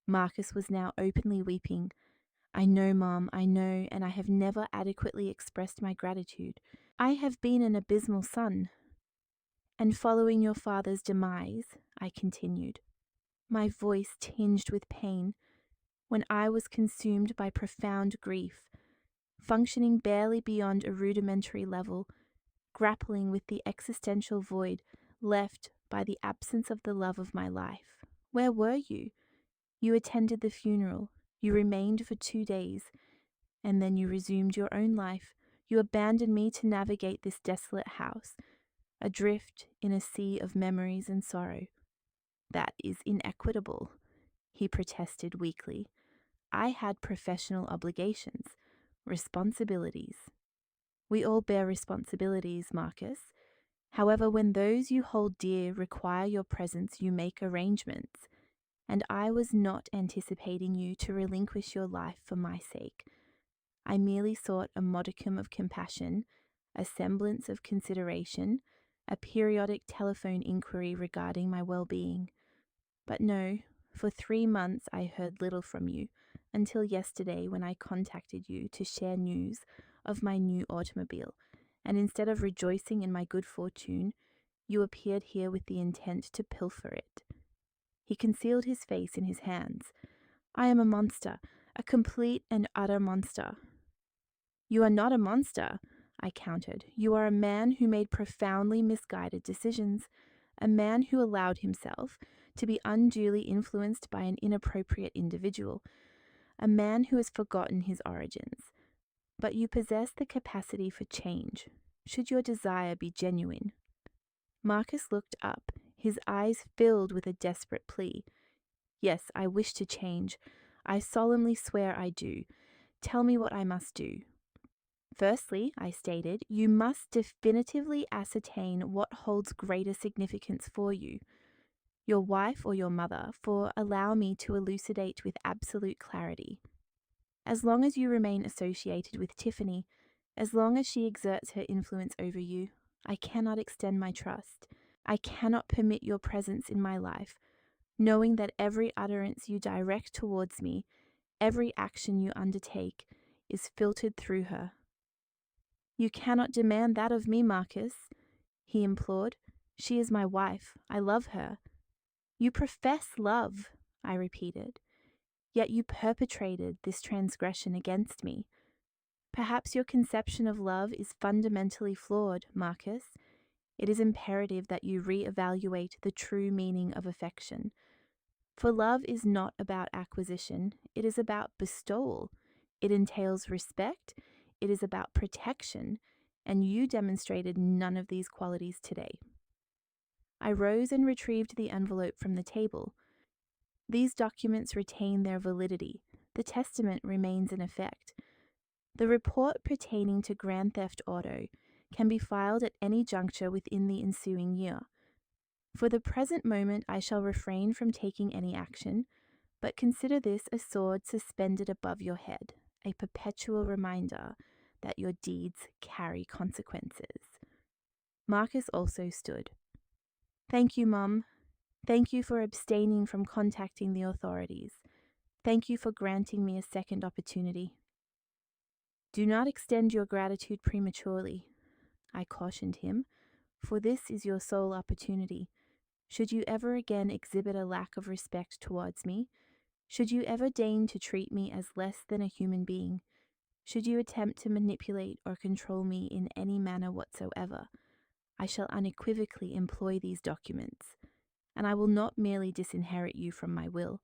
Marcus was now openly weeping. I know, Mom, I know, and I have never adequately expressed my gratitude. I have been an abysmal son. And following your father's demise, I continued, my voice tinged with pain, when I was consumed by profound grief, functioning barely beyond a rudimentary level, grappling with the existential void left by the absence of the love of my life. Where were you? You attended the funeral. You remained for 2 days, and then you resumed your own life. You abandoned me to navigate this desolate house. adrift in a sea of memories and sorrow. That is inequitable, he protested weakly. I had professional obligations, responsibilities. We all bear responsibilities, Marcus. However, when those you hold dear require your presence, you make arrangements. And I was not anticipating you to relinquish your life for my sake. I merely sought a modicum of compassion, a semblance of consideration, a periodic telephone inquiry regarding my well-being. But no, for 3 months I heard little from you, until yesterday when I contacted you to share news of my new automobile, and instead of rejoicing in my good fortune, you appeared here with the intent to pilfer it. He concealed his face in his hands. I am a monster, a complete and utter monster. You are not a monster, I countered. You are a man who made profoundly misguided decisions, a man who allowed himself to be unduly influenced by an inappropriate individual, a man who has forgotten his origins. But you possess the capacity for change, should your desire be genuine. Marcus looked up, his eyes filled with a desperate plea. Yes, I wish to change. I solemnly swear I do. Tell me what I must do. Firstly, I stated, you must definitively ascertain what holds greater significance for you, your wife or your mother, for allow me to elucidate with absolute clarity. As long as you remain associated with Tiffany, as long as she exerts her influence over you, I cannot extend my trust. I cannot permit your presence in my life, knowing that every utterance you direct towards me, every action you undertake, is filtered through her. You cannot demand that of me, Marcus, he implored. She is my wife. I love her. You profess love, I repeated, yet you perpetrated this transgression against me. Perhaps your conception of love is fundamentally flawed, Marcus. It is imperative that you re-evaluate the true meaning of affection. For love is not about acquisition, it is about bestowal. It entails respect, it is about protection, and you demonstrated none of these qualities today. I rose and retrieved the envelope from the table. These documents retain their validity. The testament remains in effect. The report pertaining to Grand Theft Auto can be filed at any juncture within the ensuing year. For the present moment, I shall refrain from taking any action, but consider this a sword suspended above your head, a perpetual reminder that your deeds carry consequences. Marcus also stood. Thank you, Mum. Thank you for abstaining from contacting the authorities. Thank you for granting me a second opportunity. Do not extend your gratitude prematurely, I cautioned him, for this is your sole opportunity. Should you ever again exhibit a lack of respect towards me, should you ever deign to treat me as less than a human being, should you attempt to manipulate or control me in any manner whatsoever, I shall unequivocally employ these documents, and I will not merely disinherit you from my will,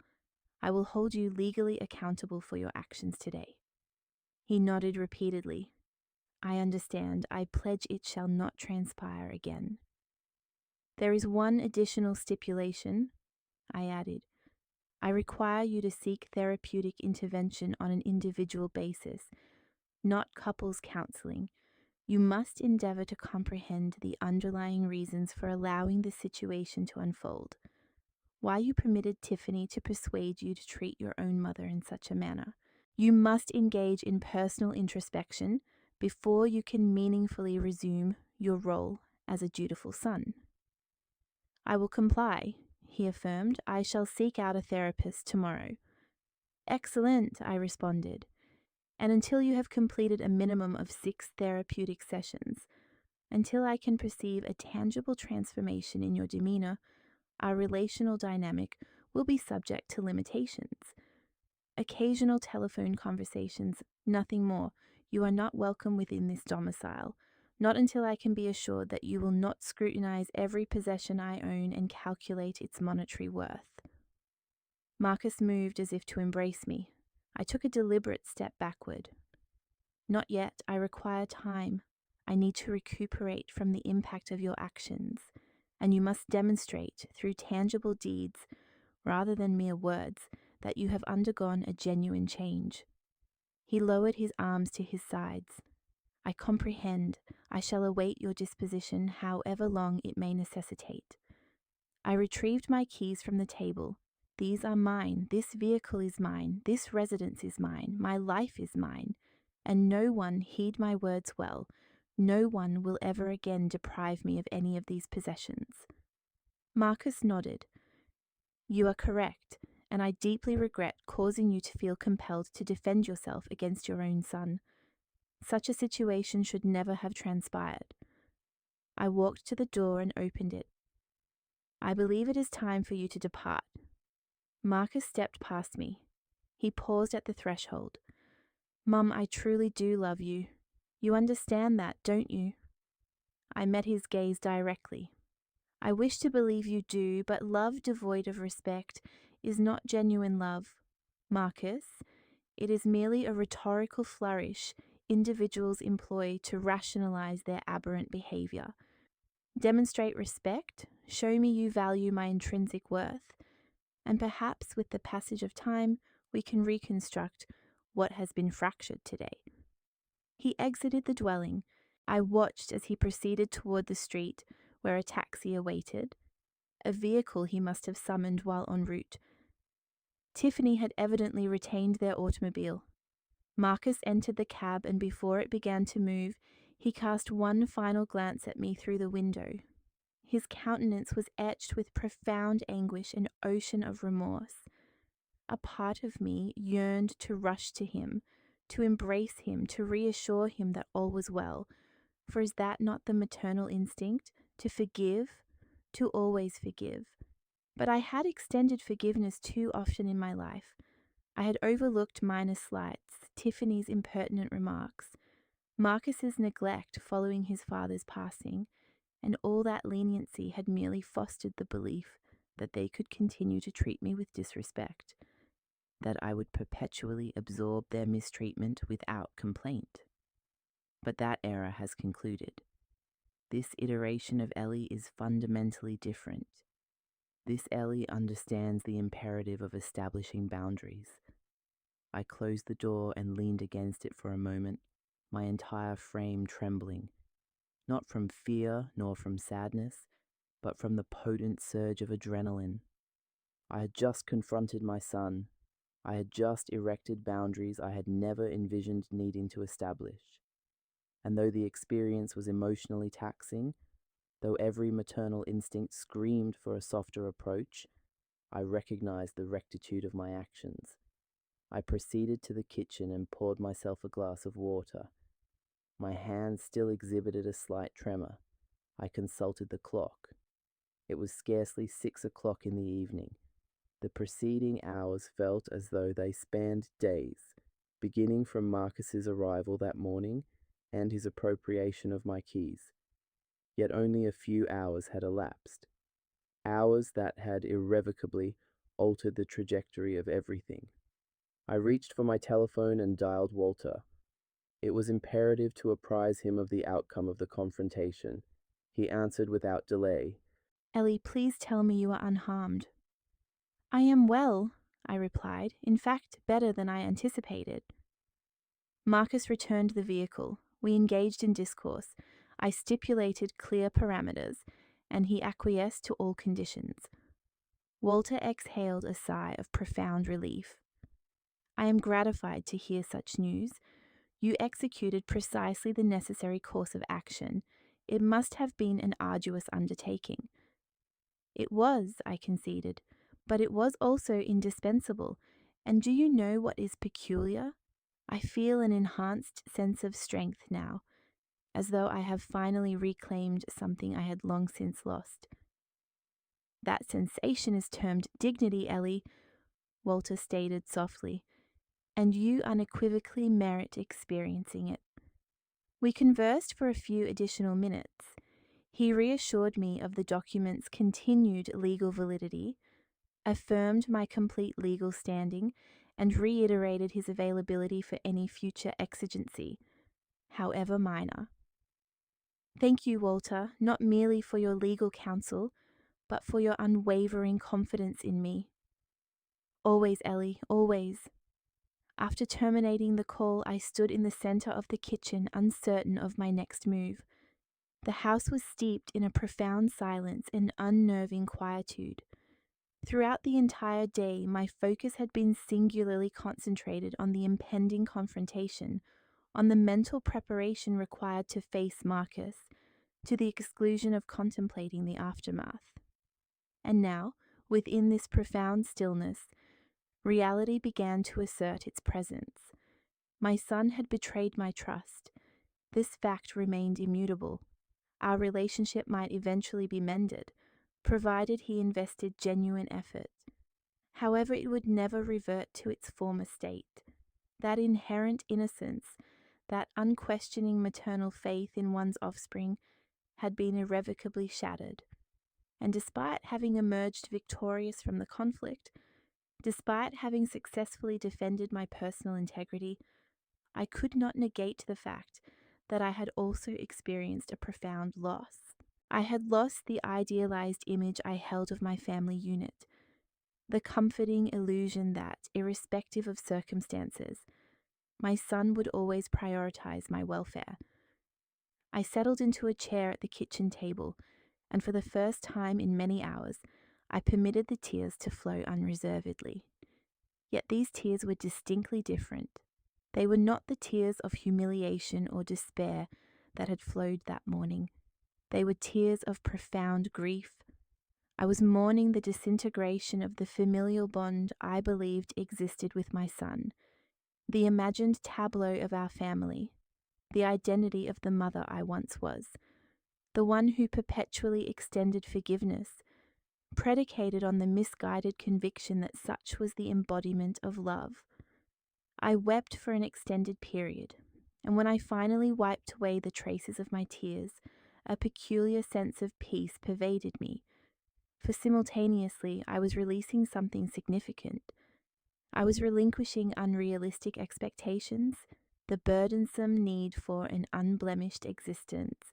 I will hold you legally accountable for your actions today. He nodded repeatedly. I understand. I pledge it shall not transpire again. There is one additional stipulation, I added. I require you to seek therapeutic intervention on an individual basis, not couples counseling. You must endeavor to comprehend the underlying reasons for allowing the situation to unfold. Why you permitted Tiffany to persuade you to treat your own mother in such a manner. You must engage in personal introspection before you can meaningfully resume your role as a dutiful son. I will comply, he affirmed. I shall seek out a therapist tomorrow. Excellent, I responded. And until you have completed a minimum of 6 therapeutic sessions, until I can perceive a tangible transformation in your demeanor, our relational dynamic will be subject to limitations. Occasional telephone conversations, nothing more. You are not welcome within this domicile, not until I can be assured that you will not scrutinize every possession I own and calculate its monetary worth. Marcus moved as if to embrace me. I took a deliberate step backward. Not yet, I require time. I need to recuperate from the impact of your actions, and you must demonstrate through tangible deeds rather than mere words that you have undergone a genuine change. He lowered his arms to his sides. I comprehend. I shall await your disposition, however long it may necessitate. I retrieved my keys from the table. These are mine. This vehicle is mine. This residence is mine. My life is mine. And no one, heed my words well, no one will ever again deprive me of any of these possessions. Marcus nodded. You are correct, and I deeply regret causing you to feel compelled to defend yourself against your own son. Such a situation should never have transpired. I walked to the door and opened it. I believe it is time for you to depart. Marcus stepped past me. He paused at the threshold. Mum, I truly do love you. You understand that, don't you? I met his gaze directly. I wish to believe you do, but love devoid of respect is not genuine love. Marcus, it is merely a rhetorical flourish individuals employ to rationalize their aberrant behavior. Demonstrate respect, show me you value my intrinsic worth, and perhaps with the passage of time we can reconstruct what has been fractured today. He exited the dwelling. I watched as he proceeded toward the street where a taxi awaited, a vehicle he must have summoned while en route. Tiffany had evidently retained their automobile. Marcus entered the cab, and before it began to move, he cast one final glance at me through the window. His countenance was etched with profound anguish, an ocean of remorse. A part of me yearned to rush to him, to embrace him, to reassure him that all was well, for is that not the maternal instinct, to forgive, to always forgive? But I had extended forgiveness too often in my life. I had overlooked minor slights, Tiffany's impertinent remarks, Marcus's neglect following his father's passing, and all that leniency had merely fostered the belief that they could continue to treat me with disrespect, that I would perpetually absorb their mistreatment without complaint. But that era has concluded. This iteration of Ellie is fundamentally different. This Ellie understands the imperative of establishing boundaries. I closed the door and leaned against it for a moment, my entire frame trembling, not from fear nor from sadness, but from the potent surge of adrenaline. I had just confronted my son. I had just erected boundaries I had never envisioned needing to establish. And though the experience was emotionally taxing, though every maternal instinct screamed for a softer approach, I recognized the rectitude of my actions. I proceeded to the kitchen and poured myself a glass of water. My hands still exhibited a slight tremor. I consulted the clock. It was scarcely 6 o'clock in the evening. The preceding hours felt as though they spanned days, beginning from Marcus's arrival that morning and his appropriation of my keys. Yet only a few hours had elapsed, hours that had irrevocably altered the trajectory of everything. I reached for my telephone and dialed Walter. It was imperative to apprise him of the outcome of the confrontation. He answered without delay. Ellie, please tell me you are unharmed. I am well, I replied, in fact, better than I anticipated. Marcus returned the vehicle. We engaged in discourse. I stipulated clear parameters, and he acquiesced to all conditions. Walter exhaled a sigh of profound relief. I am gratified to hear such news. You executed precisely the necessary course of action. It must have been an arduous undertaking. It was, I conceded, but it was also indispensable. And do you know what is peculiar? I feel an enhanced sense of strength now, as though I have finally reclaimed something I had long since lost. That sensation is termed dignity, Ellie, Walter stated softly, and you unequivocally merit experiencing it. We conversed for a few additional minutes. He reassured me of the document's continued legal validity, affirmed my complete legal standing, and reiterated his availability for any future exigency, however minor. Thank you, Walter, not merely for your legal counsel, but for your unwavering confidence in me. Always, Ellie, always. After terminating the call, I stood in the center of the kitchen, uncertain of my next move. The house was steeped in a profound silence and unnerving quietude. Throughout the entire day, my focus had been singularly concentrated on the impending confrontation, on the mental preparation required to face Marcus, to the exclusion of contemplating the aftermath. And now, within this profound stillness, reality began to assert its presence. My son had betrayed my trust. This fact remained immutable. Our relationship might eventually be mended, provided he invested genuine effort. However, it would never revert to its former state. That inherent innocence, that unquestioning maternal faith in one's offspring, had been irrevocably shattered. And despite having emerged victorious from the conflict, despite having successfully defended my personal integrity, I could not negate the fact that I had also experienced a profound loss. I had lost the idealized image I held of my family unit, the comforting illusion that, irrespective of circumstances, my son would always prioritize my welfare. I settled into a chair at the kitchen table, and for the first time in many hours, I permitted the tears to flow unreservedly. Yet these tears were distinctly different. They were not the tears of humiliation or despair that had flowed that morning. They were tears of profound grief. I was mourning the disintegration of the familial bond I believed existed with my son, the imagined tableau of our family, the identity of the mother I once was, the one who perpetually extended forgiveness, predicated on the misguided conviction that such was the embodiment of love. I wept for an extended period, and when I finally wiped away the traces of my tears, a peculiar sense of peace pervaded me, for simultaneously I was releasing something significant. I was relinquishing unrealistic expectations, the burdensome need for an unblemished existence,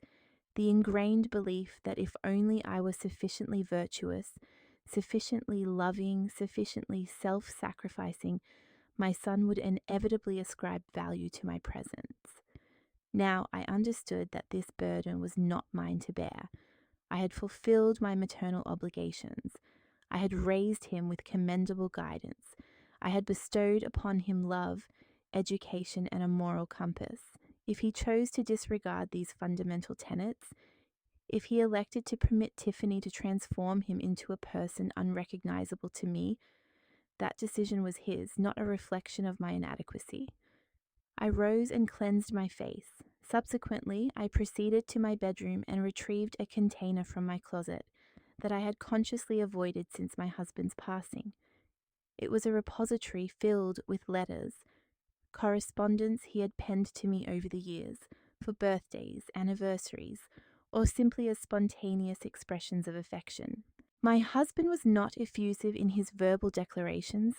the ingrained belief that if only I was sufficiently virtuous, sufficiently loving, sufficiently self-sacrificing, my son would inevitably ascribe value to my presence. Now I understood that this burden was not mine to bear. I had fulfilled my maternal obligations. I had raised him with commendable guidance. I had bestowed upon him love, education, and a moral compass. If he chose to disregard these fundamental tenets, if he elected to permit Tiffany to transform him into a person unrecognizable to me, that decision was his, not a reflection of my inadequacy. I rose and cleansed my face. Subsequently, I proceeded to my bedroom and retrieved a container from my closet that I had consciously avoided since my husband's passing. It was a repository filled with letters, correspondence he had penned to me over the years, for birthdays, anniversaries, or simply as spontaneous expressions of affection. My husband was not effusive in his verbal declarations,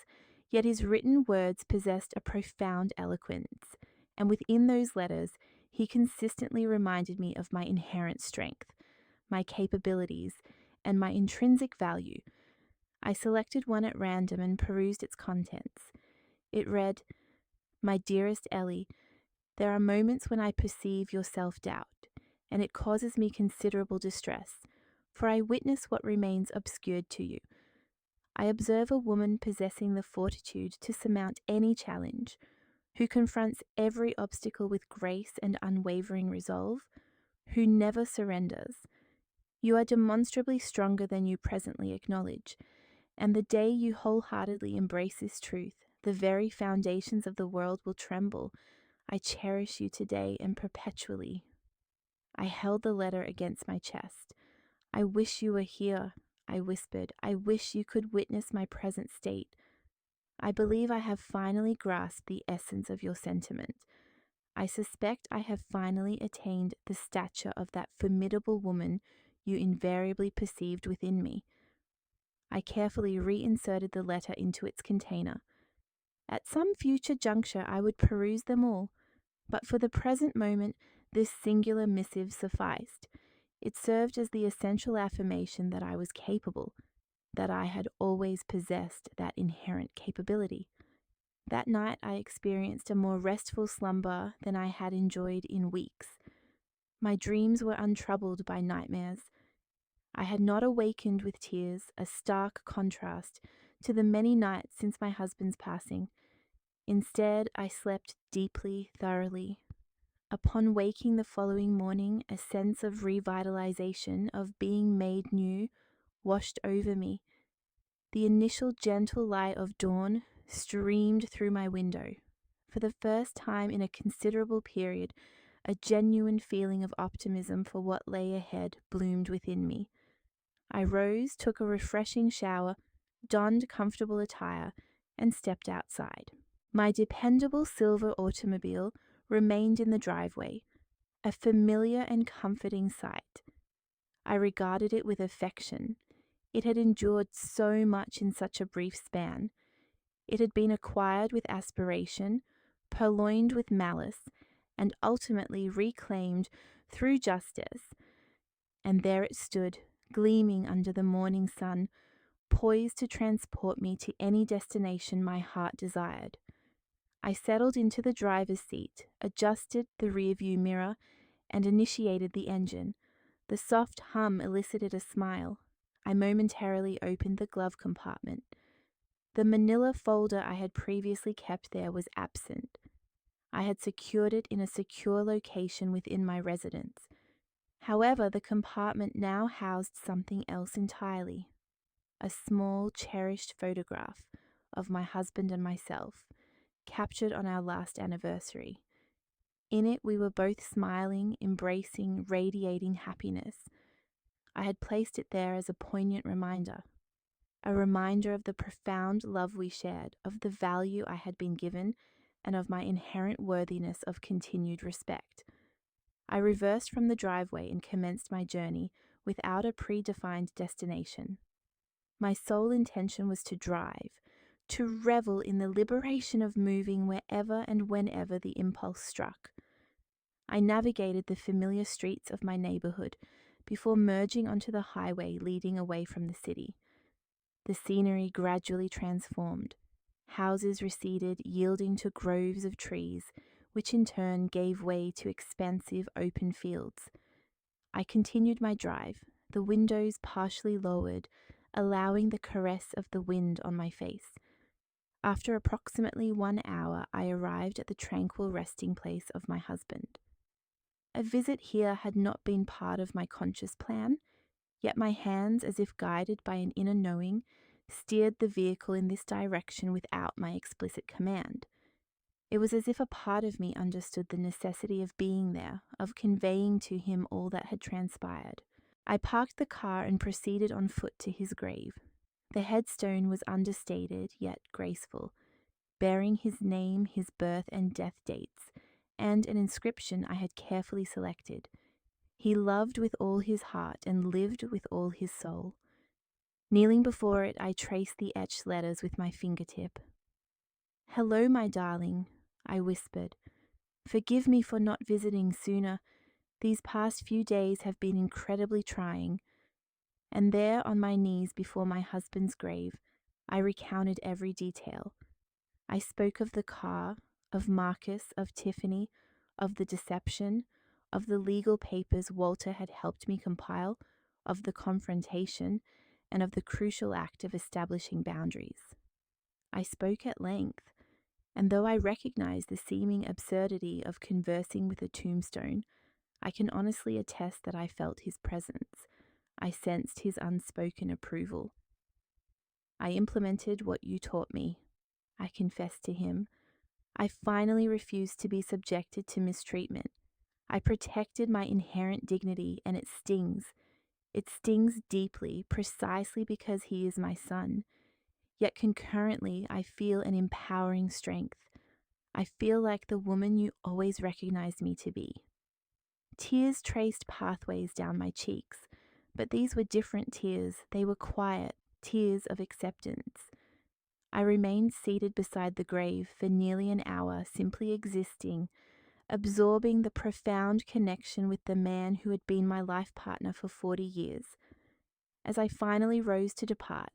yet his written words possessed a profound eloquence, and within those letters he consistently reminded me of my inherent strength, my capabilities, and my intrinsic value. I selected one at random and perused its contents. It read, "My dearest Ellie, there are moments when I perceive your self-doubt, and it causes me considerable distress, for I witness what remains obscured to you. I observe a woman possessing the fortitude to surmount any challenge, who confronts every obstacle with grace and unwavering resolve, who never surrenders. You are demonstrably stronger than you presently acknowledge, and the day you wholeheartedly embrace this truth, the very foundations of the world will tremble. I cherish you today and perpetually." I held the letter against my chest. "I wish you were here," I whispered. "I wish you could witness my present state. I believe I have finally grasped the essence of your sentiment. I suspect I have finally attained the stature of that formidable woman you invariably perceived within me." I carefully reinserted the letter into its container. At some future juncture I would peruse them all, but for the present moment This singular missive sufficed. It served as the essential affirmation that I was capable, that I had always possessed that inherent capability. That night I experienced a more restful slumber than I had enjoyed in weeks. My dreams were untroubled by nightmares. I had not awakened with tears, a stark contrast to the many nights since my husband's passing. Instead, I slept deeply, thoroughly. Upon waking the following morning, a sense of revitalization, of being made new, washed over me. The initial gentle light of dawn streamed through my window. For the first time in a considerable period, a genuine feeling of optimism for what lay ahead bloomed within me. I rose, took a refreshing shower, donned comfortable attire, and stepped outside. My dependable silver automobile remained in the driveway, a familiar and comforting sight. I regarded it with affection. It had endured so much in such a brief span. It had been acquired with aspiration, purloined with malice, and ultimately reclaimed through justice. And there it stood, gleaming under the morning sun, poised to transport me to any destination my heart desired. I settled into the driver's seat, adjusted the rearview mirror, and initiated the engine. The soft hum elicited a smile. I momentarily opened the glove compartment. The manila folder I had previously kept there was absent. I had secured it in a secure location within my residence. However, the compartment now housed something else entirely. A small, cherished photograph of my husband and myself, captured on our last anniversary. In it, we were both smiling, embracing, radiating happiness. I had placed it there as a poignant reminder. A reminder of the profound love we shared, of the value I had been given, and of my inherent worthiness of continued respect. I reversed from the driveway and commenced my journey without a predefined destination. My sole intention was to drive, to revel in the liberation of moving wherever and whenever the impulse struck. I navigated the familiar streets of my neighborhood before merging onto the highway leading away from the city. The scenery gradually transformed. Houses receded, yielding to groves of trees, which in turn gave way to expansive open fields. I continued my drive, the windows partially lowered, allowing the caress of the wind on my face. After approximately 1 hour, I arrived at the tranquil resting place of my husband. A visit here had not been part of my conscious plan, yet my hands, as if guided by an inner knowing, steered the vehicle in this direction without my explicit command. It was as if a part of me understood the necessity of being there, of conveying to him all that had transpired. I parked the car and proceeded on foot to his grave. The headstone was understated yet graceful, bearing his name, his birth and death dates, and an inscription I had carefully selected. He loved with all his heart and lived with all his soul. Kneeling before it, I traced the etched letters with my fingertip. "Hello, my darling," I whispered. "Forgive me for not visiting sooner. These past few days have been incredibly trying." And there, on my knees before my husband's grave, I recounted every detail. I spoke of the car, of Marcus, of Tiffany, of the deception, of the legal papers Walter had helped me compile, of the confrontation, and of the crucial act of establishing boundaries. I spoke at length, and though I recognize the seeming absurdity of conversing with a tombstone, I can honestly attest that I felt his presence. I sensed his unspoken approval. "I implemented what you taught me," I confessed to him. "I finally refused to be subjected to mistreatment. I protected my inherent dignity, and it stings. It stings deeply, precisely because he is my son. Yet concurrently, I feel an empowering strength. I feel like the woman you always recognized me to be." Tears traced pathways down my cheeks, but these were different tears. They were quiet, tears of acceptance. I remained seated beside the grave for nearly an hour, simply existing, absorbing the profound connection with the man who had been my life partner for 40 years. As I finally rose to depart,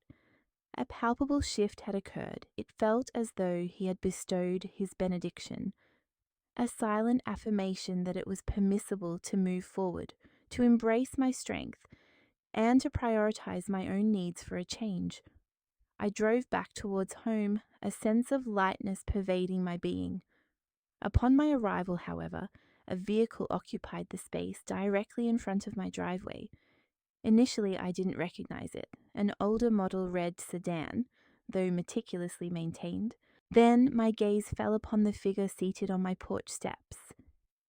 a palpable shift had occurred. It felt as though he had bestowed his benediction, a silent affirmation that it was permissible to move forward, to embrace my strength, and to prioritize my own needs for a change. I drove back towards home, a sense of lightness pervading my being. Upon my arrival, however, a vehicle occupied the space directly in front of my driveway. Initially, I didn't recognize it, an older model red sedan, though meticulously maintained. Then my gaze fell upon the figure seated on my porch steps.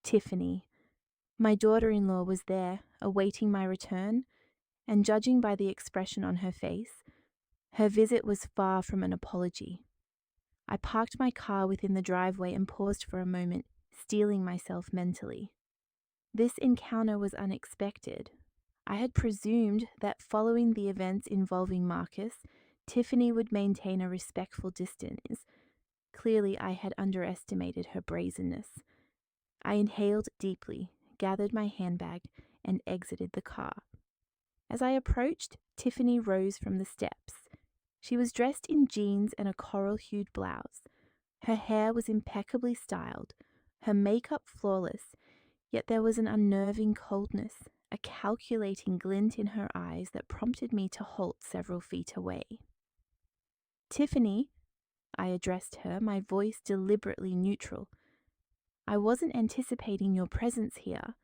Tiffany. My daughter-in-law was there, awaiting my return, and judging by the expression on her face, her visit was far from an apology. I parked my car within the driveway and paused for a moment, steeling myself mentally. This encounter was unexpected. I had presumed that following the events involving Marcus, Tiffany would maintain a respectful distance. Clearly, I had underestimated her brazenness. I inhaled deeply, gathered my handbag, and exited the car. As I approached, Tiffany rose from the steps. She was dressed in jeans and a coral-hued blouse. Her hair was impeccably styled, her makeup flawless, yet there was an unnerving coldness, a calculating glint in her eyes that prompted me to halt several feet away. "Tiffany," I addressed her, my voice deliberately neutral. "I wasn't anticipating your presence here."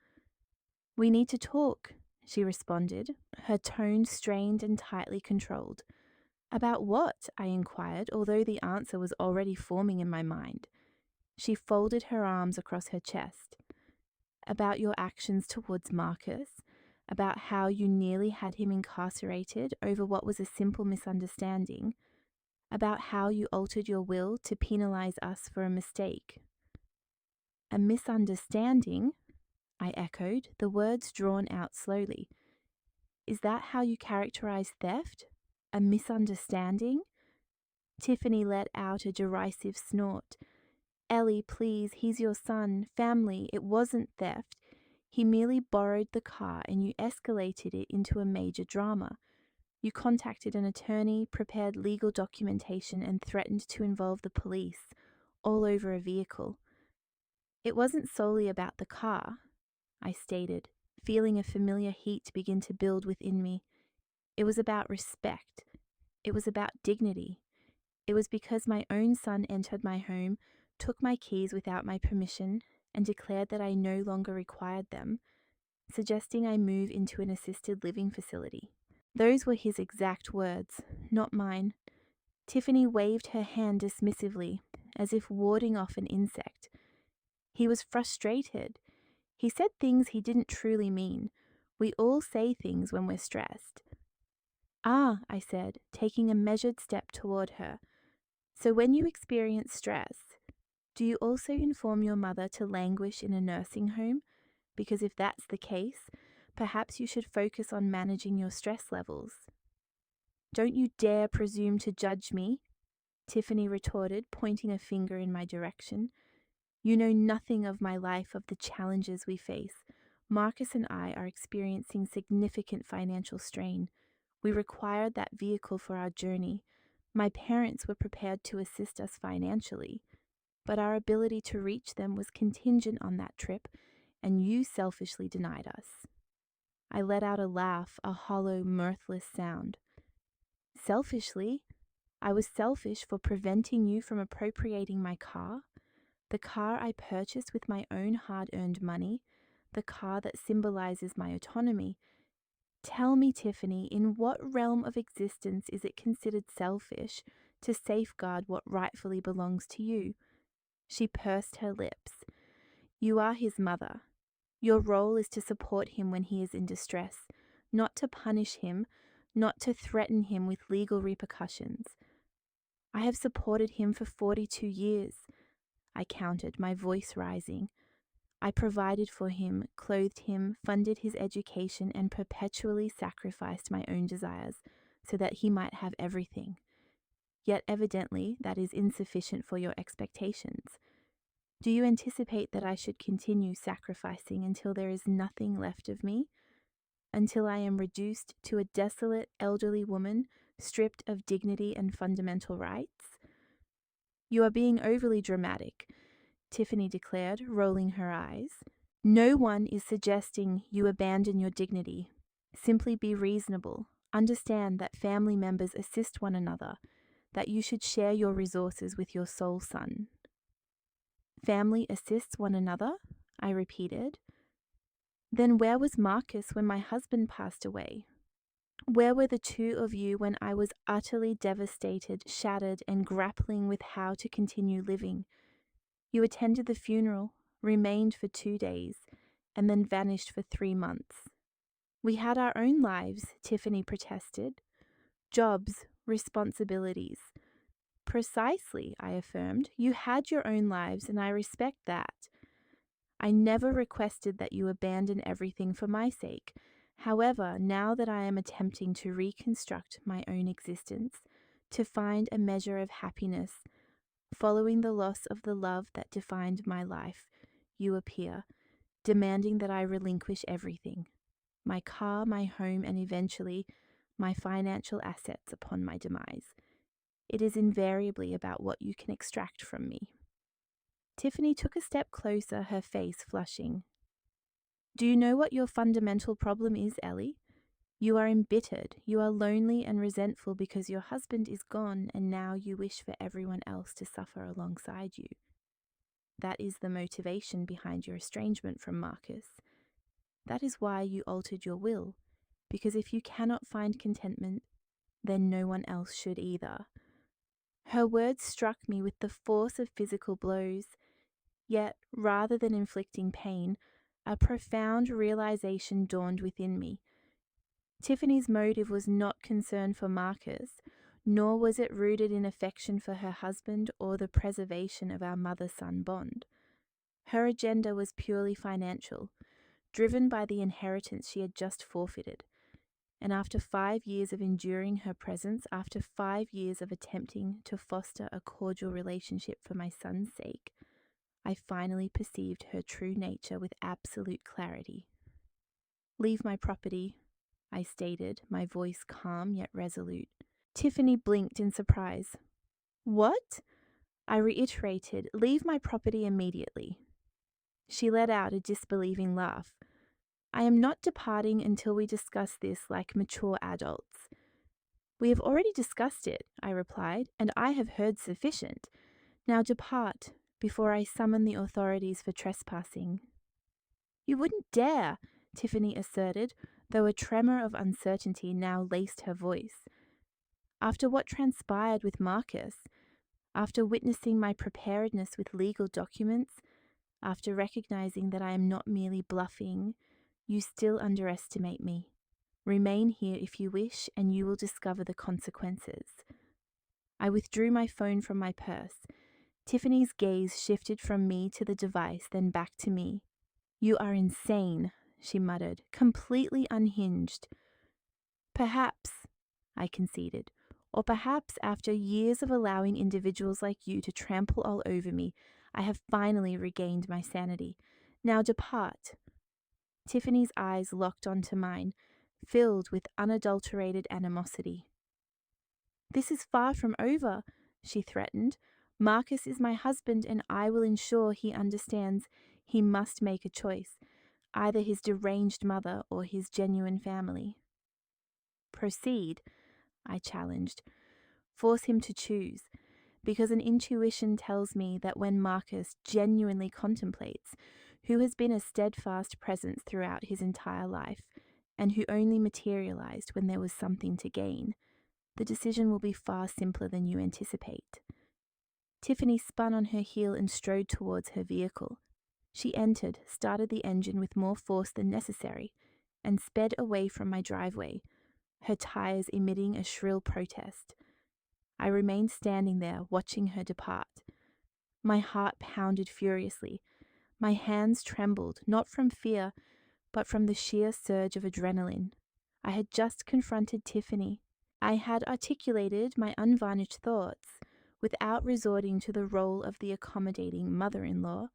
"We need to talk," she responded, her tone strained and tightly controlled. "About what?" I inquired, although the answer was already forming in my mind. She folded her arms across her chest. "About your actions towards Marcus, about how you nearly had him incarcerated over what was a simple misunderstanding, about how you altered your will to penalize us for a mistake." "A misunderstanding?" I echoed, the words drawn out slowly. "Is that how you characterize theft? A misunderstanding?" Tiffany let out a derisive snort. "Ellie, please, he's your son, family, it wasn't theft. He merely borrowed the car and you escalated it into a major drama. You contacted an attorney, prepared legal documentation, and threatened to involve the police, all over a vehicle." "It wasn't solely about the car," I stated, feeling a familiar heat begin to build within me. "It was about respect. It was about dignity. It was because my own son entered my home, took my keys without my permission, and declared that I no longer required them, suggesting I move into an assisted living facility." Those were his exact words, not mine. Tiffany waved her hand dismissively, as if warding off an insect. "He was frustrated. He said things he didn't truly mean. We all say things when we're stressed." "Ah," I said, taking a measured step toward her. "So when you experience stress, do you also inform your mother to languish in a nursing home? Because if that's the case, perhaps you should focus on managing your stress levels." "Don't you dare presume to judge me," Tiffany retorted, pointing a finger in my direction. "You know nothing of my life, of the challenges we face. Marcus and I are experiencing significant financial strain. We required that vehicle for our journey. My parents were prepared to assist us financially, but our ability to reach them was contingent on that trip, and you selfishly denied us." I let out a laugh, a hollow, mirthless sound. "Selfishly? I was selfish for preventing you from appropriating my car? The car I purchased with my own hard-earned money, the car that symbolizes my autonomy. Tell me, Tiffany, in what realm of existence is it considered selfish to safeguard what rightfully belongs to you?" She pursed her lips. "You are his mother. Your role is to support him when he is in distress, not to punish him, not to threaten him with legal repercussions. I have supported him for 42 years. I counted, my voice rising. I provided for him, clothed him, funded his education, and perpetually sacrificed my own desires so that he might have everything. Yet evidently that is insufficient for your expectations. Do you anticipate that I should continue sacrificing until there is nothing left of me? Until I am reduced to a desolate elderly woman, stripped of dignity and fundamental rights? You are being overly dramatic, Tiffany declared, rolling her eyes. No one is suggesting you abandon your dignity. Simply be reasonable. Understand that family members assist one another, that you should share your resources with your soul son. Family assists one another? I repeated. Then where was Marcus when my husband passed away? Where were the two of you when I was utterly devastated, shattered, and grappling with how to continue living? You attended the funeral, remained for 2 days, and then vanished for 3 months. We had our own lives, Tiffany protested. Jobs, responsibilities. Precisely, I affirmed. You had your own lives, and I respect that. I never requested that you abandon everything for my sake. However, now that I am attempting to reconstruct my own existence, to find a measure of happiness, following the loss of the love that defined my life, you appear, demanding that I relinquish everything. My car, my home, and eventually my financial assets upon my demise. It is invariably about what you can extract from me. Tiffany took a step closer, her face flushing. Do you know what your fundamental problem is, Ellie? You are embittered, you are lonely and resentful because your husband is gone and now you wish for everyone else to suffer alongside you. That is the motivation behind your estrangement from Marcus. That is why you altered your will, because if you cannot find contentment, then no one else should either. Her words struck me with the force of physical blows, yet, rather than inflicting pain, a profound realization dawned within me. Tiffany's motive was not concern for Marcus, nor was it rooted in affection for her husband or the preservation of our mother-son bond. Her agenda was purely financial, driven by the inheritance she had just forfeited. And after 5 years of enduring her presence, after 5 years of attempting to foster a cordial relationship for my son's sake, I finally perceived her true nature with absolute clarity. Leave my property, I stated, my voice calm yet resolute. Tiffany blinked in surprise. What? I reiterated, leave my property immediately. She let out a disbelieving laugh. I am not departing until we discuss this like mature adults. We have already discussed it, I replied, and I have heard sufficient. Now depart, before I summon the authorities for trespassing. You wouldn't dare, Tiffany asserted, though a tremor of uncertainty now laced her voice. After what transpired with Marcus, after witnessing my preparedness with legal documents, after recognizing that I am not merely bluffing, you still underestimate me. Remain here if you wish, and you will discover the consequences. I withdrew my phone from my purse. Tiffany's gaze shifted from me to the device, then back to me. You are insane, she muttered, completely unhinged. Perhaps, I conceded, or perhaps after years of allowing individuals like you to trample all over me, I have finally regained my sanity. Now depart. Tiffany's eyes locked onto mine, filled with unadulterated animosity. This is far from over, she threatened. Marcus is my husband, and I will ensure he understands he must make a choice, either his deranged mother or his genuine family. Proceed, I challenged. Force him to choose, because an intuition tells me that when Marcus genuinely contemplates, who has been a steadfast presence throughout his entire life, and who only materialized when there was something to gain, the decision will be far simpler than you anticipate. Tiffany spun on her heel and strode towards her vehicle. She entered, started the engine with more force than necessary, and sped away from my driveway, her tires emitting a shrill protest. I remained standing there, watching her depart. My heart pounded furiously. My hands trembled, not from fear, but from the sheer surge of adrenaline. I had just confronted Tiffany. I had articulated my unvarnished thoughts, without resorting to the role of the accommodating mother-in-law,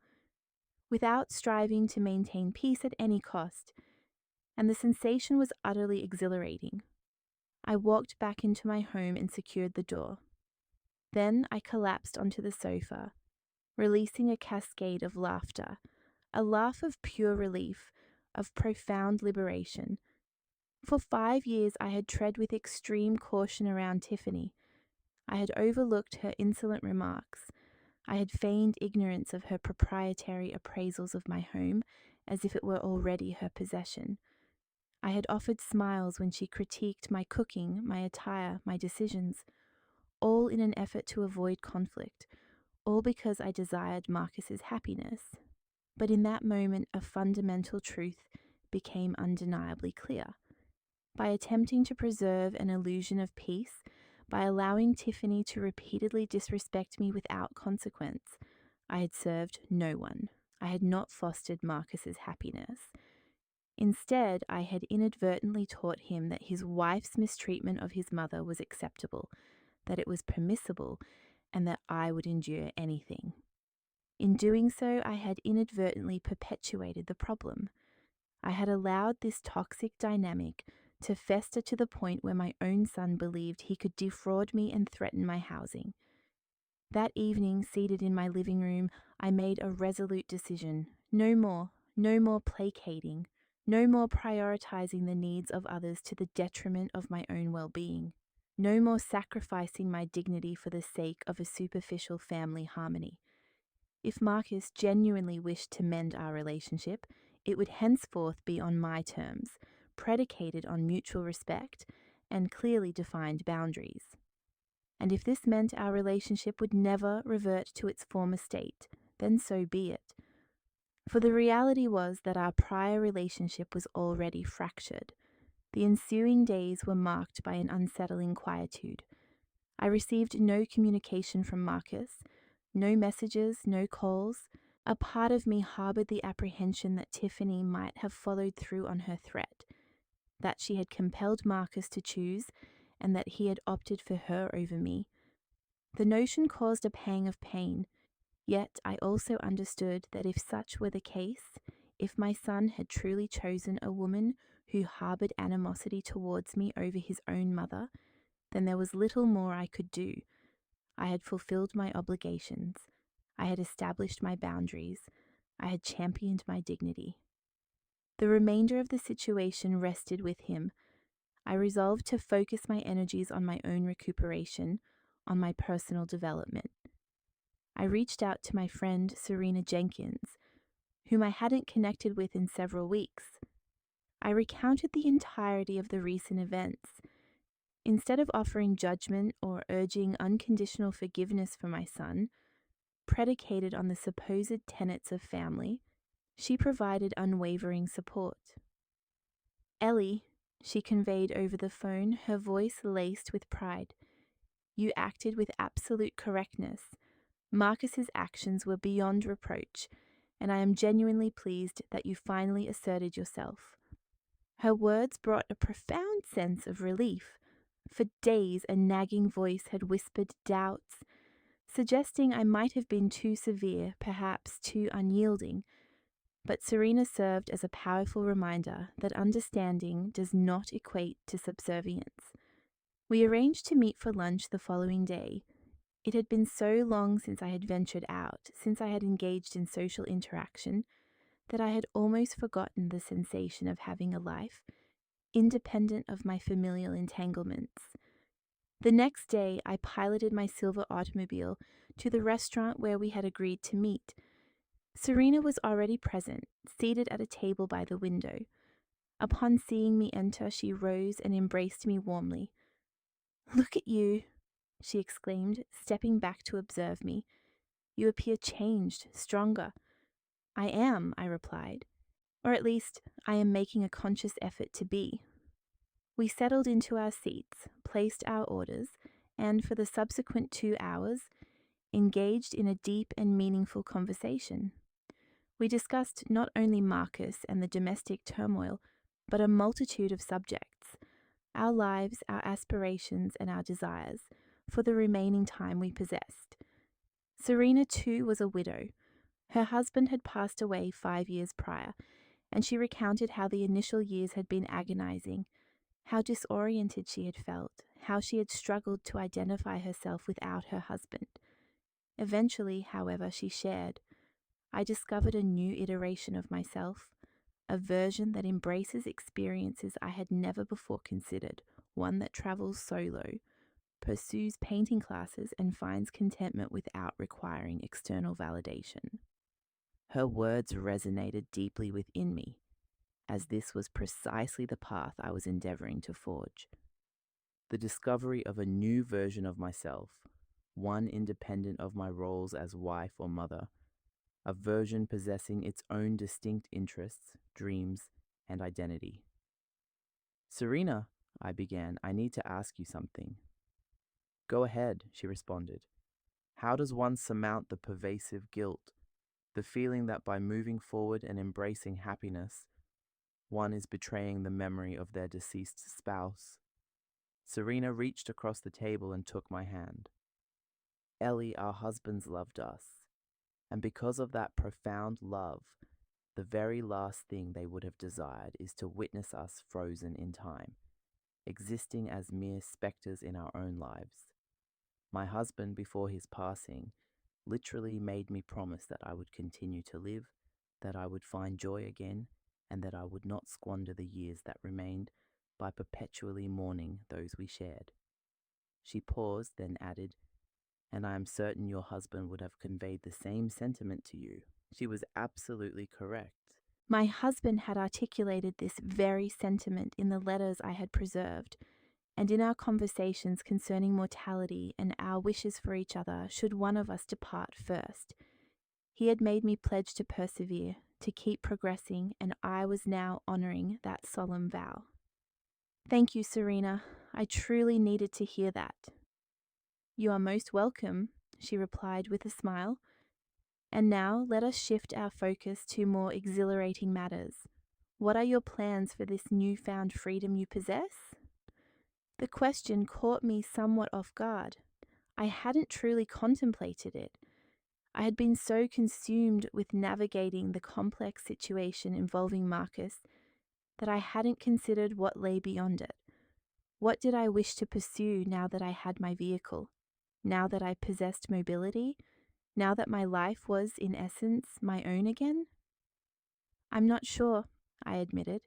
without striving to maintain peace at any cost, and the sensation was utterly exhilarating. I walked back into my home and secured the door. Then I collapsed onto the sofa, releasing a cascade of laughter, a laugh of pure relief, of profound liberation. For 5 years I had tread with extreme caution around Tiffany. I had overlooked her insolent remarks. I had feigned ignorance of her proprietary appraisals of my home as if it were already her possession. I had offered smiles when she critiqued my cooking, my attire, my decisions, all in an effort to avoid conflict, all because I desired Marcus's happiness. But in that moment, a fundamental truth became undeniably clear. By attempting to preserve an illusion of peace, by allowing Tiffany to repeatedly disrespect me without consequence, I had served no one. I had not fostered Marcus's happiness. Instead, I had inadvertently taught him that his wife's mistreatment of his mother was acceptable, that it was permissible, and that I would endure anything. In doing so, I had inadvertently perpetuated the problem. I had allowed this toxic dynamic to fester to the point where my own son believed he could defraud me and threaten my housing. That evening, seated in my living room, I made a resolute decision. No more placating, no more prioritizing the needs of others to the detriment of my own well-being. No more sacrificing my dignity for the sake of a superficial family harmony. If Marcus genuinely wished to mend our relationship, it would henceforth be on my terms, predicated on mutual respect and clearly defined boundaries. And if this meant our relationship would never revert to its former state, then so be it. For the reality was that our prior relationship was already fractured. The ensuing days were marked by an unsettling quietude. I received no communication from Marcus, no messages, no calls. A part of me harbored the apprehension that Tiffany might have followed through on her threat, that she had compelled Marcus to choose, and that he had opted for her over me. The notion caused a pang of pain, yet I also understood that if such were the case, if my son had truly chosen a woman who harbored animosity towards me over his own mother, then there was little more I could do. I had fulfilled my obligations. I had established my boundaries. I had championed my dignity. The remainder of the situation rested with him. I resolved to focus my energies on my own recuperation, on my personal development. I reached out to my friend Serena Jenkins, whom I hadn't connected with in several weeks. I recounted the entirety of the recent events. Instead of offering judgment or urging unconditional forgiveness for my son, predicated on the supposed tenets of family, she provided unwavering support. "Ellie," she conveyed over the phone, her voice laced with pride, "you acted with absolute correctness. Marcus's actions were beyond reproach, and I am genuinely pleased that you finally asserted yourself." Her words brought a profound sense of relief. For days, a nagging voice had whispered doubts, suggesting I might have been too severe, perhaps too unyielding. But Serena served as a powerful reminder that understanding does not equate to subservience. We arranged to meet for lunch the following day. It had been so long since I had ventured out, since I had engaged in social interaction, that I had almost forgotten the sensation of having a life, independent of my familial entanglements. The next day, I piloted my silver automobile to the restaurant where we had agreed to meet. Serena was already present, seated at a table by the window. Upon seeing me enter, she rose and embraced me warmly. "Look at you," she exclaimed, stepping back to observe me. "You appear changed, stronger." "I am," I replied. "Or at least, I am making a conscious effort to be." We settled into our seats, placed our orders, and for the subsequent 2 hours, engaged in a deep and meaningful conversation. We discussed not only Marcus and the domestic turmoil, but a multitude of subjects, our lives, our aspirations, and our desires, for the remaining time we possessed. Serena, too, was a widow. Her husband had passed away 5 years prior, and she recounted how the initial years had been agonizing, how disoriented she had felt, how she had struggled to identify herself without her husband. Eventually, however, she shared, I discovered a new iteration of myself, a version that embraces experiences I had never before considered, one that travels solo, pursues painting classes, and finds contentment without requiring external validation. Her words resonated deeply within me, as this was precisely the path I was endeavoring to forge. The discovery of a new version of myself, one independent of my roles as wife or mother, a version possessing its own distinct interests, dreams, and identity. Serena, I began, I need to ask you something. Go ahead, she responded. How does one surmount the pervasive guilt, the feeling that by moving forward and embracing happiness, one is betraying the memory of their deceased spouse? Serena reached across the table and took my hand. Ellie, our husbands loved us, and because of that profound love, the very last thing they would have desired is to witness us frozen in time, existing as mere specters in our own lives. My husband, before his passing, literally made me promise that I would continue to live, that I would find joy again, and that I would not squander the years that remained by perpetually mourning those we shared. She paused, then added, and I am certain your husband would have conveyed the same sentiment to you. She was absolutely correct. My husband had articulated this very sentiment in the letters I had preserved, and in our conversations concerning mortality and our wishes for each other should one of us depart first. He had made me pledge to persevere, to keep progressing, and I was now honoring that solemn vow. Thank you, Serena. I truly needed to hear that. You are most welcome, she replied with a smile. And now let us shift our focus to more exhilarating matters. What are your plans for this newfound freedom you possess? The question caught me somewhat off guard. I hadn't truly contemplated it. I had been so consumed with navigating the complex situation involving Marcus that I hadn't considered what lay beyond it. What did I wish to pursue now that I had my vehicle? Now that I possessed mobility? Now that my life was, in essence, my own again? I'm not sure, I admitted.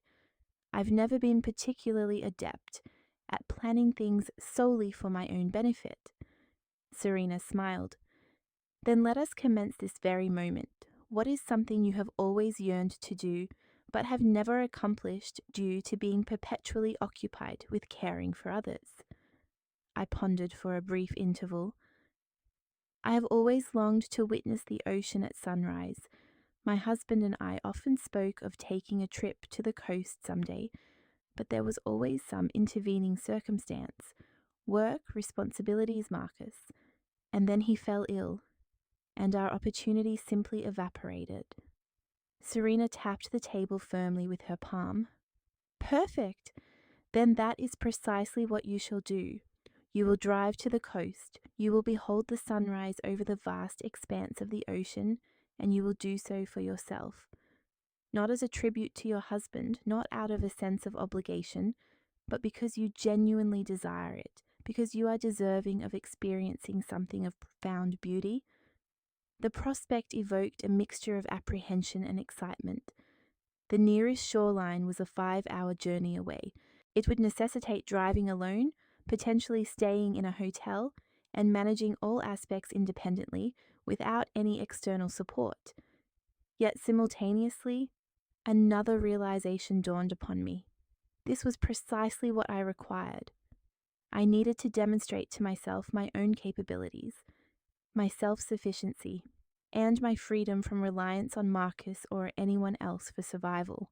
I've never been particularly adept at planning things solely for my own benefit. Serena smiled. Then let us commence this very moment. What is something you have always yearned to do, but have never accomplished due to being perpetually occupied with caring for others? I pondered for a brief interval. I have always longed to witness the ocean at sunrise. My husband and I often spoke of taking a trip to the coast someday, but there was always some intervening circumstance. Work, responsibilities, Marcus. And then he fell ill, and our opportunity simply evaporated. Serena tapped the table firmly with her palm. Perfect! Then that is precisely what you shall do. You will drive to the coast, you will behold the sunrise over the vast expanse of the ocean, and you will do so for yourself. Not as a tribute to your husband, not out of a sense of obligation, but because you genuinely desire it, because you are deserving of experiencing something of profound beauty. The prospect evoked a mixture of apprehension and excitement. The nearest shoreline was a 5-hour journey away. It would necessitate driving alone, potentially staying in a hotel, and managing all aspects independently without any external support. Yet simultaneously, another realization dawned upon me. This was precisely what I required. I needed to demonstrate to myself my own capabilities, my self-sufficiency, and my freedom from reliance on Marcus or anyone else for survival.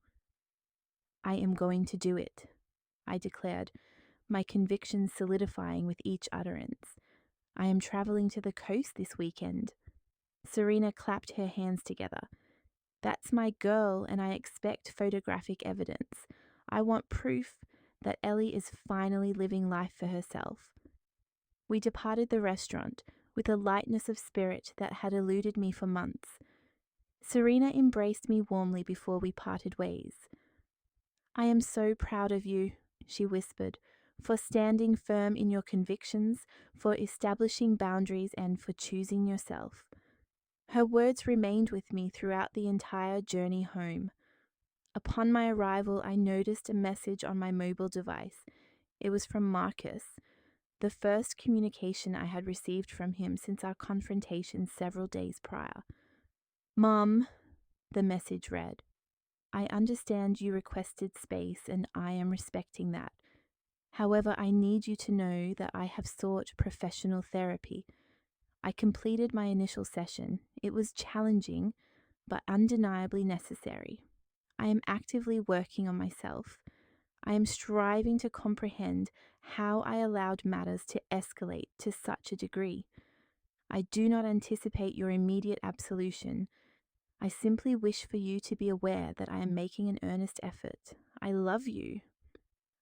I am going to do it, I declared, my convictions solidifying with each utterance. I am traveling to the coast this weekend. Serena clapped her hands together. That's my girl, and I expect photographic evidence. I want proof that Ellie is finally living life for herself. We departed the restaurant with a lightness of spirit that had eluded me for months. Serena embraced me warmly before we parted ways. "I am so proud of you," she whispered, "for standing firm in your convictions, for establishing boundaries, and for choosing yourself." Her words remained with me throughout the entire journey home. Upon my arrival, I noticed a message on my mobile device. It was from Marcus, the first communication I had received from him since our confrontation several days prior. "Mom," the message read, "I understand you requested space and I am respecting that. However, I need you to know that I have sought professional therapy. I completed my initial session. It was challenging, but undeniably necessary. I am actively working on myself. I am striving to comprehend how I allowed matters to escalate to such a degree. I do not anticipate your immediate absolution. I simply wish for you to be aware that I am making an earnest effort. I love you."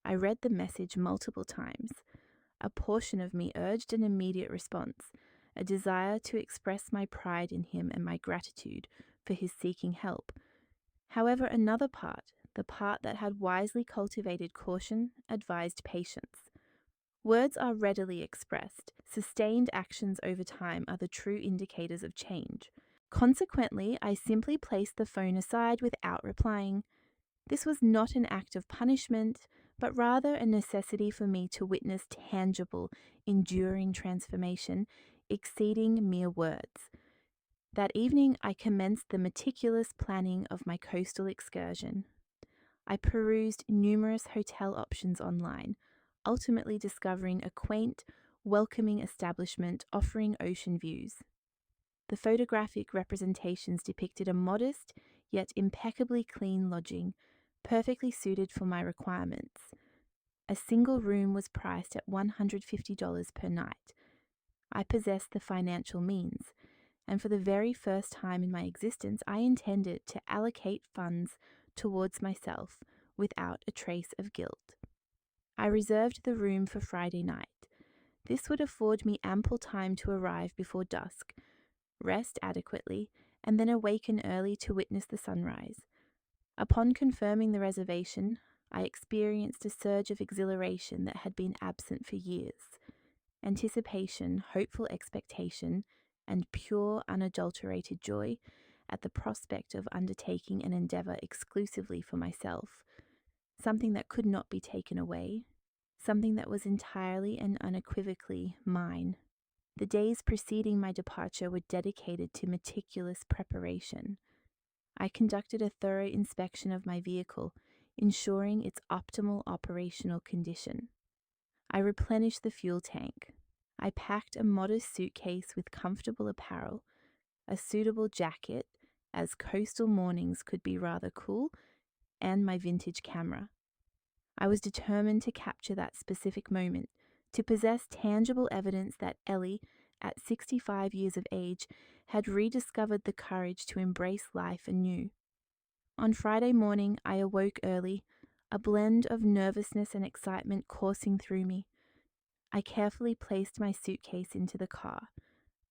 I read the message multiple times. A portion of me urged an immediate response, a desire to express my pride in him and my gratitude for his seeking help. However, another part, the part that had wisely cultivated caution, advised patience. Words are readily expressed. Sustained actions over time are the true indicators of change. Consequently, I simply placed the phone aside without replying. This was not an act of punishment, but rather a necessity for me to witness tangible, enduring transformation, exceeding mere words. That evening, I commenced the meticulous planning of my coastal excursion. I perused numerous hotel options online, ultimately discovering a quaint, welcoming establishment offering ocean views. The photographic representations depicted a modest, yet impeccably clean lodging, perfectly suited for my requirements. A single room was priced at $150 per night. I possessed the financial means, and for the very first time in my existence, I intended to allocate funds towards myself without a trace of guilt. I reserved the room for Friday night. This would afford me ample time to arrive before dusk, rest adequately, and then awaken early to witness the sunrise. Upon confirming the reservation, I experienced a surge of exhilaration that had been absent for years. Anticipation, hopeful expectation, and pure, unadulterated joy at the prospect of undertaking an endeavor exclusively for myself, something that could not be taken away, something that was entirely and unequivocally mine. The days preceding my departure were dedicated to meticulous preparation. I conducted a thorough inspection of my vehicle, ensuring its optimal operational condition. I replenished the fuel tank. I packed a modest suitcase with comfortable apparel, a suitable jacket, as coastal mornings could be rather cool, and my vintage camera. I was determined to capture that specific moment, to possess tangible evidence that Ellie, at 65 years of age, had rediscovered the courage to embrace life anew. On Friday morning, I awoke early, a blend of nervousness and excitement coursing through me. I carefully placed my suitcase into the car.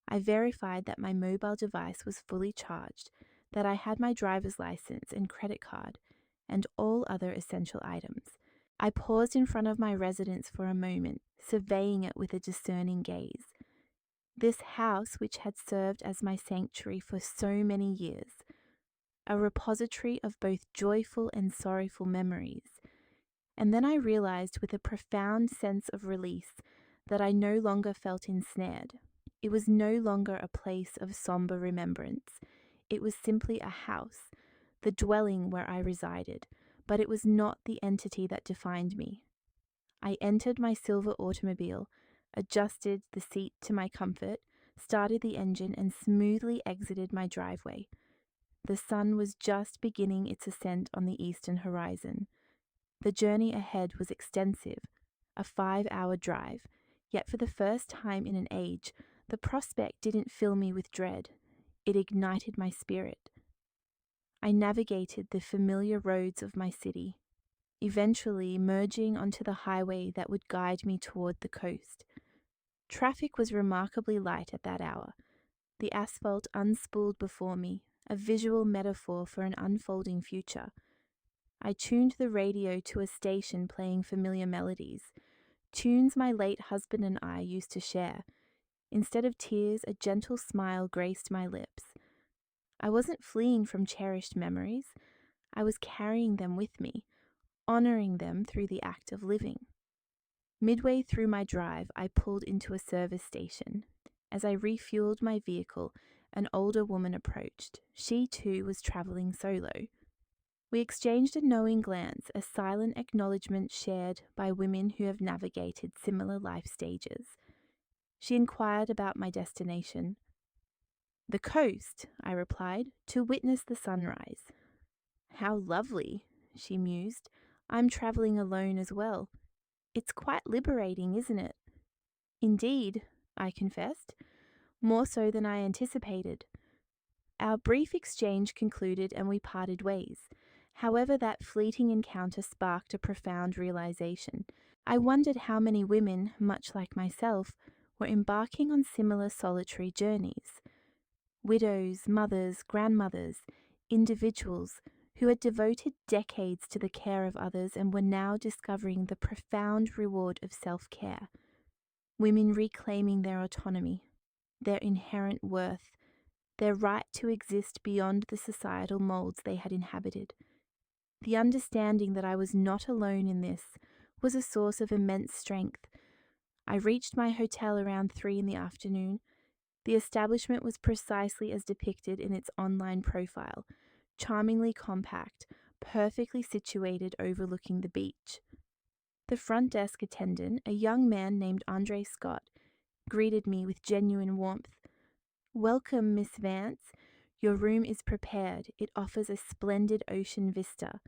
I verified that my mobile device was fully charged, that I had my driver's license and credit card, and all other essential items. I paused in front of my residence for a moment, surveying it with a discerning gaze. This house, which had served as my sanctuary for so many years, a repository of both joyful and sorrowful memories. And then I realized with a profound sense of release that I no longer felt ensnared. It was no longer a place of somber remembrance. It was simply a house, the dwelling where I resided, but it was not the entity that defined me. I entered my silver automobile, adjusted the seat to my comfort, started the engine, and smoothly exited my driveway. The sun was just beginning its ascent on the eastern horizon. The journey ahead was extensive, a 5-hour drive, yet for the first time in an age, the prospect didn't fill me with dread. It ignited my spirit. I navigated the familiar roads of my city, eventually merging onto the highway that would guide me toward the coast. Traffic was remarkably light at that hour. The asphalt unspooled before me, a visual metaphor for an unfolding future. I tuned the radio to a station playing familiar melodies, tunes my late husband and I used to share. Instead of tears, a gentle smile graced my lips. I wasn't fleeing from cherished memories. I was carrying them with me, honoring them through the act of living. Midway through my drive, I pulled into a service station. As I refueled my vehicle, an older woman approached. She too was traveling solo. We exchanged a knowing glance, a silent acknowledgement shared by women who have navigated similar life stages. She inquired about my destination. "The coast," I replied, "to witness the sunrise." "How lovely," she mused. "I'm traveling alone as well. It's quite liberating, isn't it?" "Indeed," I confessed, "more so than I anticipated." Our brief exchange concluded and we parted ways. However, that fleeting encounter sparked a profound realization. I wondered how many women, much like myself, were embarking on similar solitary journeys. Widows, mothers, grandmothers, individuals who had devoted decades to the care of others and were now discovering the profound reward of self-care. Women reclaiming their autonomy, their inherent worth, their right to exist beyond the societal molds they had inhabited. The understanding that I was not alone in this was a source of immense strength. I reached my hotel around 3 in the afternoon. The establishment was precisely as depicted in its online profile, charmingly compact, perfectly situated overlooking the beach. The front desk attendant, a young man named Andre Scott, greeted me with genuine warmth. "Welcome, Miss Vance. Your room is prepared. It offers a splendid ocean vista."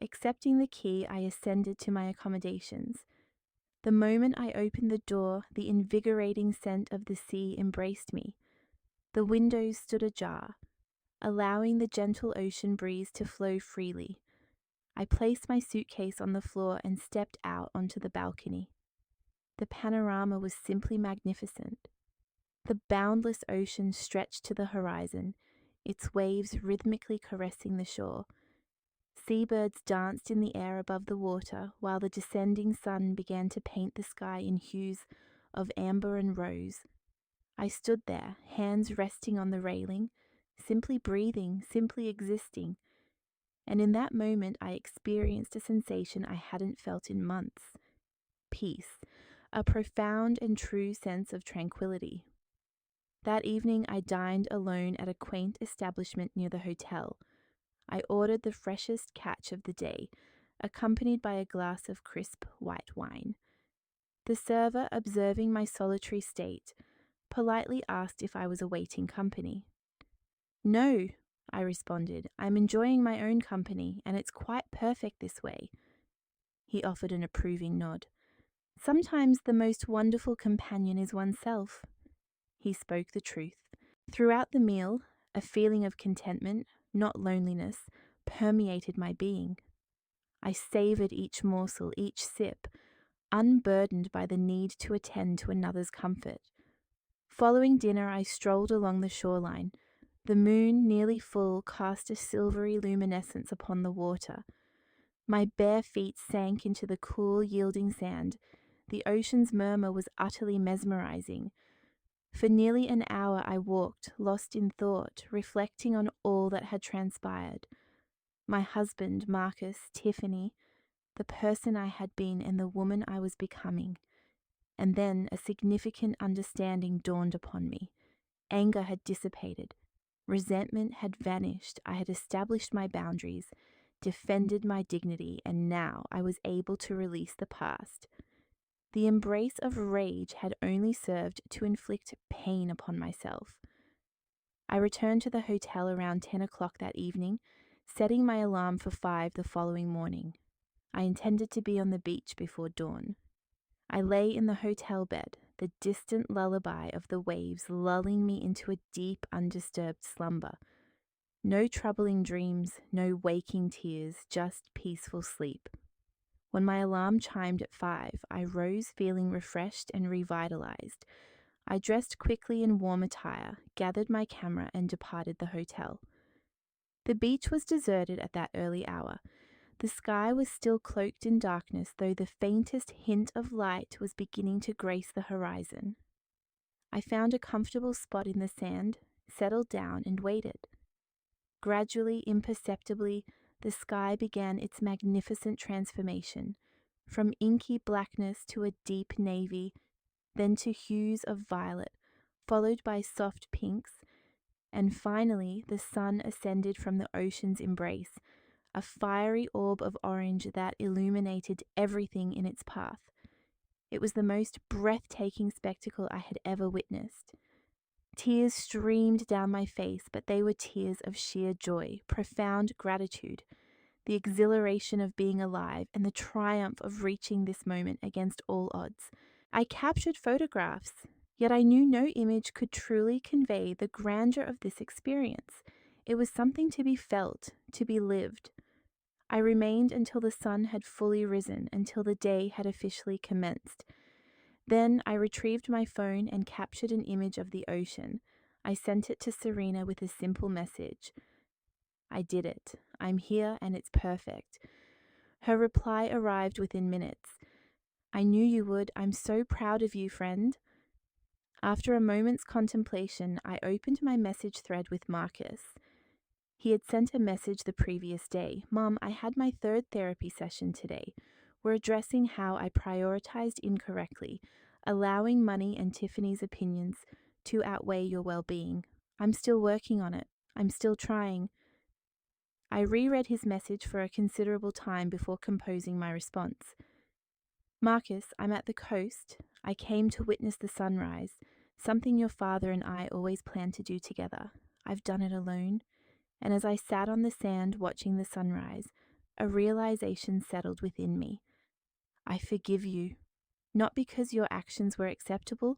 Accepting the key, I ascended to my accommodations. The moment I opened the door, the invigorating scent of the sea embraced me. The windows stood ajar, allowing the gentle ocean breeze to flow freely. I placed my suitcase on the floor and stepped out onto the balcony. The panorama was simply magnificent. The boundless ocean stretched to the horizon, its waves rhythmically caressing the shore. Seabirds danced in the air above the water, while the descending sun began to paint the sky in hues of amber and rose. I stood there, hands resting on the railing, simply breathing, simply existing. And in that moment I experienced a sensation I hadn't felt in months. Peace, a profound and true sense of tranquility. That evening I dined alone at a quaint establishment near the hotel. I ordered the freshest catch of the day, accompanied by a glass of crisp white wine. The server, observing my solitary state, politely asked if I was awaiting company. "No," I responded, "I'm enjoying my own company, and it's quite perfect this way." He offered an approving nod. "Sometimes the most wonderful companion is oneself." He spoke the truth. Throughout the meal, a feeling of contentment, not loneliness, permeated my being. I savored each morsel, each sip, unburdened by the need to attend to another's comfort. Following dinner, I strolled along the shoreline. The moon, nearly full, cast a silvery luminescence upon the water. My bare feet sank into the cool, yielding sand. The ocean's murmur was utterly mesmerizing. For nearly an hour I walked, lost in thought, reflecting on all that had transpired. My husband, Marcus, Tiffany, the person I had been and the woman I was becoming. And then a significant understanding dawned upon me. Anger had dissipated. Resentment had vanished. I had established my boundaries, defended my dignity, and now I was able to release the past. The embrace of rage had only served to inflict pain upon myself. I returned to the hotel around 10 o'clock that evening, setting my alarm for 5 the following morning. I intended to be on the beach before dawn. I lay in the hotel bed, the distant lullaby of the waves lulling me into a deep, undisturbed slumber. No troubling dreams, no waking tears, just peaceful sleep. When my alarm chimed at 5, I rose feeling refreshed and revitalized. I dressed quickly in warm attire, gathered my camera, and departed the hotel. The beach was deserted at that early hour. The sky was still cloaked in darkness, though the faintest hint of light was beginning to grace the horizon. I found a comfortable spot in the sand, settled down, and waited. Gradually, imperceptibly, the sky began its magnificent transformation, from inky blackness to a deep navy, then to hues of violet, followed by soft pinks, and finally the sun ascended from the ocean's embrace, a fiery orb of orange that illuminated everything in its path. It was the most breathtaking spectacle I had ever witnessed. Tears streamed down my face, but they were tears of sheer joy, profound gratitude, the exhilaration of being alive, and the triumph of reaching this moment against all odds. I captured photographs, yet I knew no image could truly convey the grandeur of this experience. It was something to be felt, to be lived. I remained until the sun had fully risen, until the day had officially commenced. Then I retrieved my phone and captured an image of the ocean. I sent it to Serena with a simple message. I did it. I'm here and it's perfect. Her reply arrived within minutes. I knew you would. I'm so proud of you, friend. After a moment's contemplation, I opened my message thread with Marcus. He had sent a message the previous day. Mom, I had my 3rd therapy session today. We're addressing how I prioritized incorrectly, allowing money and Tiffany's opinions to outweigh your well-being. I'm still working on it. I'm still trying. I reread his message for a considerable time before composing my response. Marcus, I'm at the coast. I came to witness the sunrise, something your father and I always planned to do together. I've done it alone. And as I sat on the sand watching the sunrise, a realization settled within me. I forgive you, not because your actions were acceptable,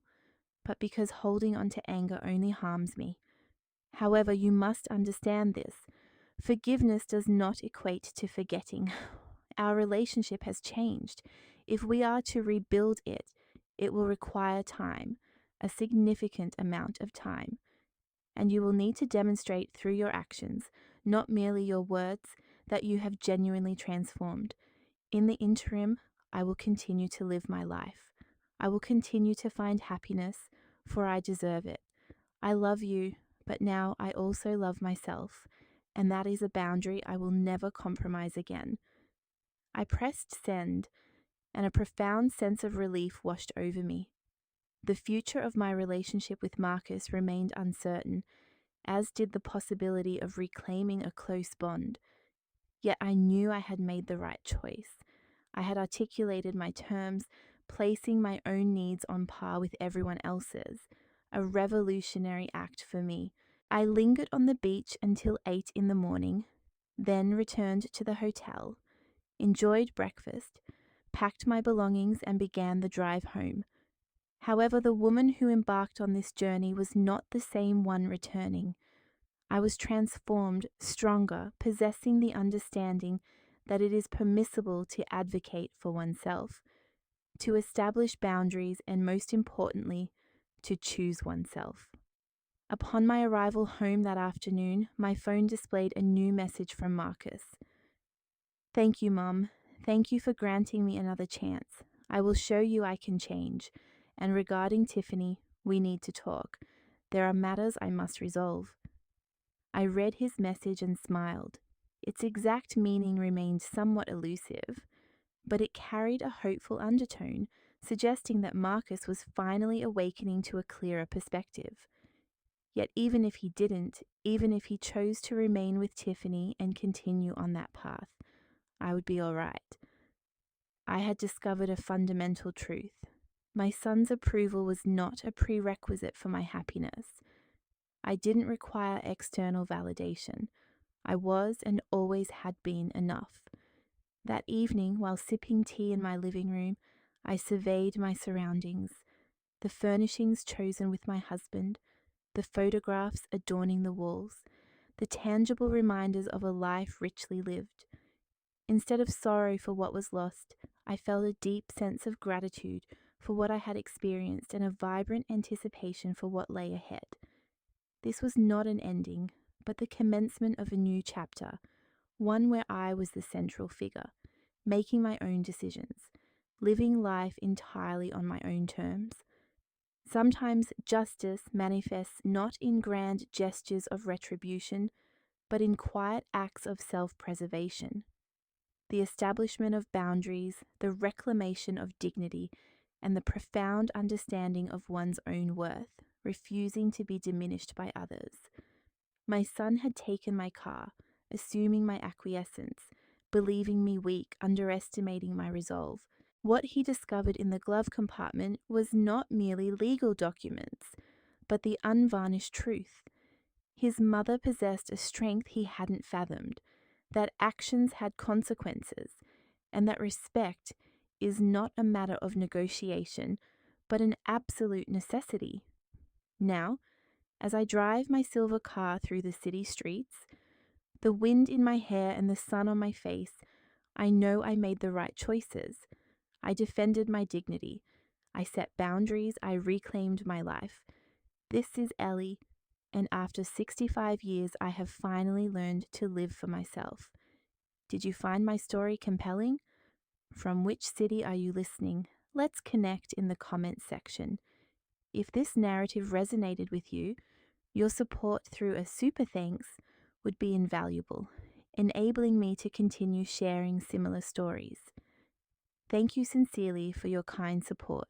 but because holding on to anger only harms me. However, you must understand this. Forgiveness does not equate to forgetting. Our relationship has changed. If we are to rebuild it, it will require time, a significant amount of time. And you will need to demonstrate through your actions, not merely your words, that you have genuinely transformed. In the interim, I will continue to live my life. I will continue to find happiness, for I deserve it. I love you, but now I also love myself, and that is a boundary I will never compromise again. I pressed send, and a profound sense of relief washed over me. The future of my relationship with Marcus remained uncertain, as did the possibility of reclaiming a close bond. Yet I knew I had made the right choice. I had articulated my terms, placing my own needs on par with everyone else's, a revolutionary act for me. I lingered on the beach until 8 in the morning, then returned to the hotel, enjoyed breakfast, packed my belongings, and began the drive home. However, the woman who embarked on this journey was not the same one returning. I was transformed, stronger, possessing the understanding that it is permissible to advocate for oneself, to establish boundaries, and most importantly, to choose oneself. Upon my arrival home that afternoon, my phone displayed a new message from Marcus. Thank you, Mum. Thank you for granting me another chance. I will show you I can change. And regarding Tiffany, we need to talk. There are matters I must resolve. I read his message and smiled. Its exact meaning remained somewhat elusive, but it carried a hopeful undertone, suggesting that Marcus was finally awakening to a clearer perspective. Yet even if he didn't, even if he chose to remain with Tiffany and continue on that path, I would be all right. I had discovered a fundamental truth. My son's approval was not a prerequisite for my happiness. I didn't require external validation. I was and always had been enough. That evening, while sipping tea in my living room, I surveyed my surroundings, the furnishings chosen with my husband, the photographs adorning the walls, the tangible reminders of a life richly lived. Instead of sorrow for what was lost, I felt a deep sense of gratitude for what I had experienced and a vibrant anticipation for what lay ahead. This was not an ending, but the commencement of a new chapter, one where I was the central figure, making my own decisions, living life entirely on my own terms. Sometimes justice manifests not in grand gestures of retribution, but in quiet acts of self-preservation. The establishment of boundaries, the reclamation of dignity, and the profound understanding of one's own worth, refusing to be diminished by others. My son had taken my car, assuming my acquiescence, believing me weak, underestimating my resolve. What he discovered in the glove compartment was not merely legal documents, but the unvarnished truth. His mother possessed a strength he hadn't fathomed, that actions had consequences, and that respect is not a matter of negotiation, but an absolute necessity. Now, as I drive my silver car through the city streets, the wind in my hair and the sun on my face, I know I made the right choices. I defended my dignity. I set boundaries. I reclaimed my life. This is Ellie, and after 65 years, I have finally learned to live for myself. Did you find my story compelling? From which city are you listening? Let's connect in the comments section. If this narrative resonated with you, your support through a super thanks would be invaluable, enabling me to continue sharing similar stories. Thank you sincerely for your kind support.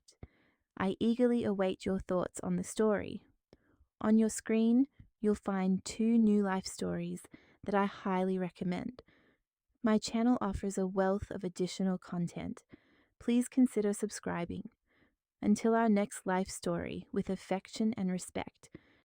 I eagerly await your thoughts on the story. On your screen, you'll find 2 new life stories that I highly recommend. My channel offers a wealth of additional content. Please consider subscribing. Until our next life story, with affection and respect,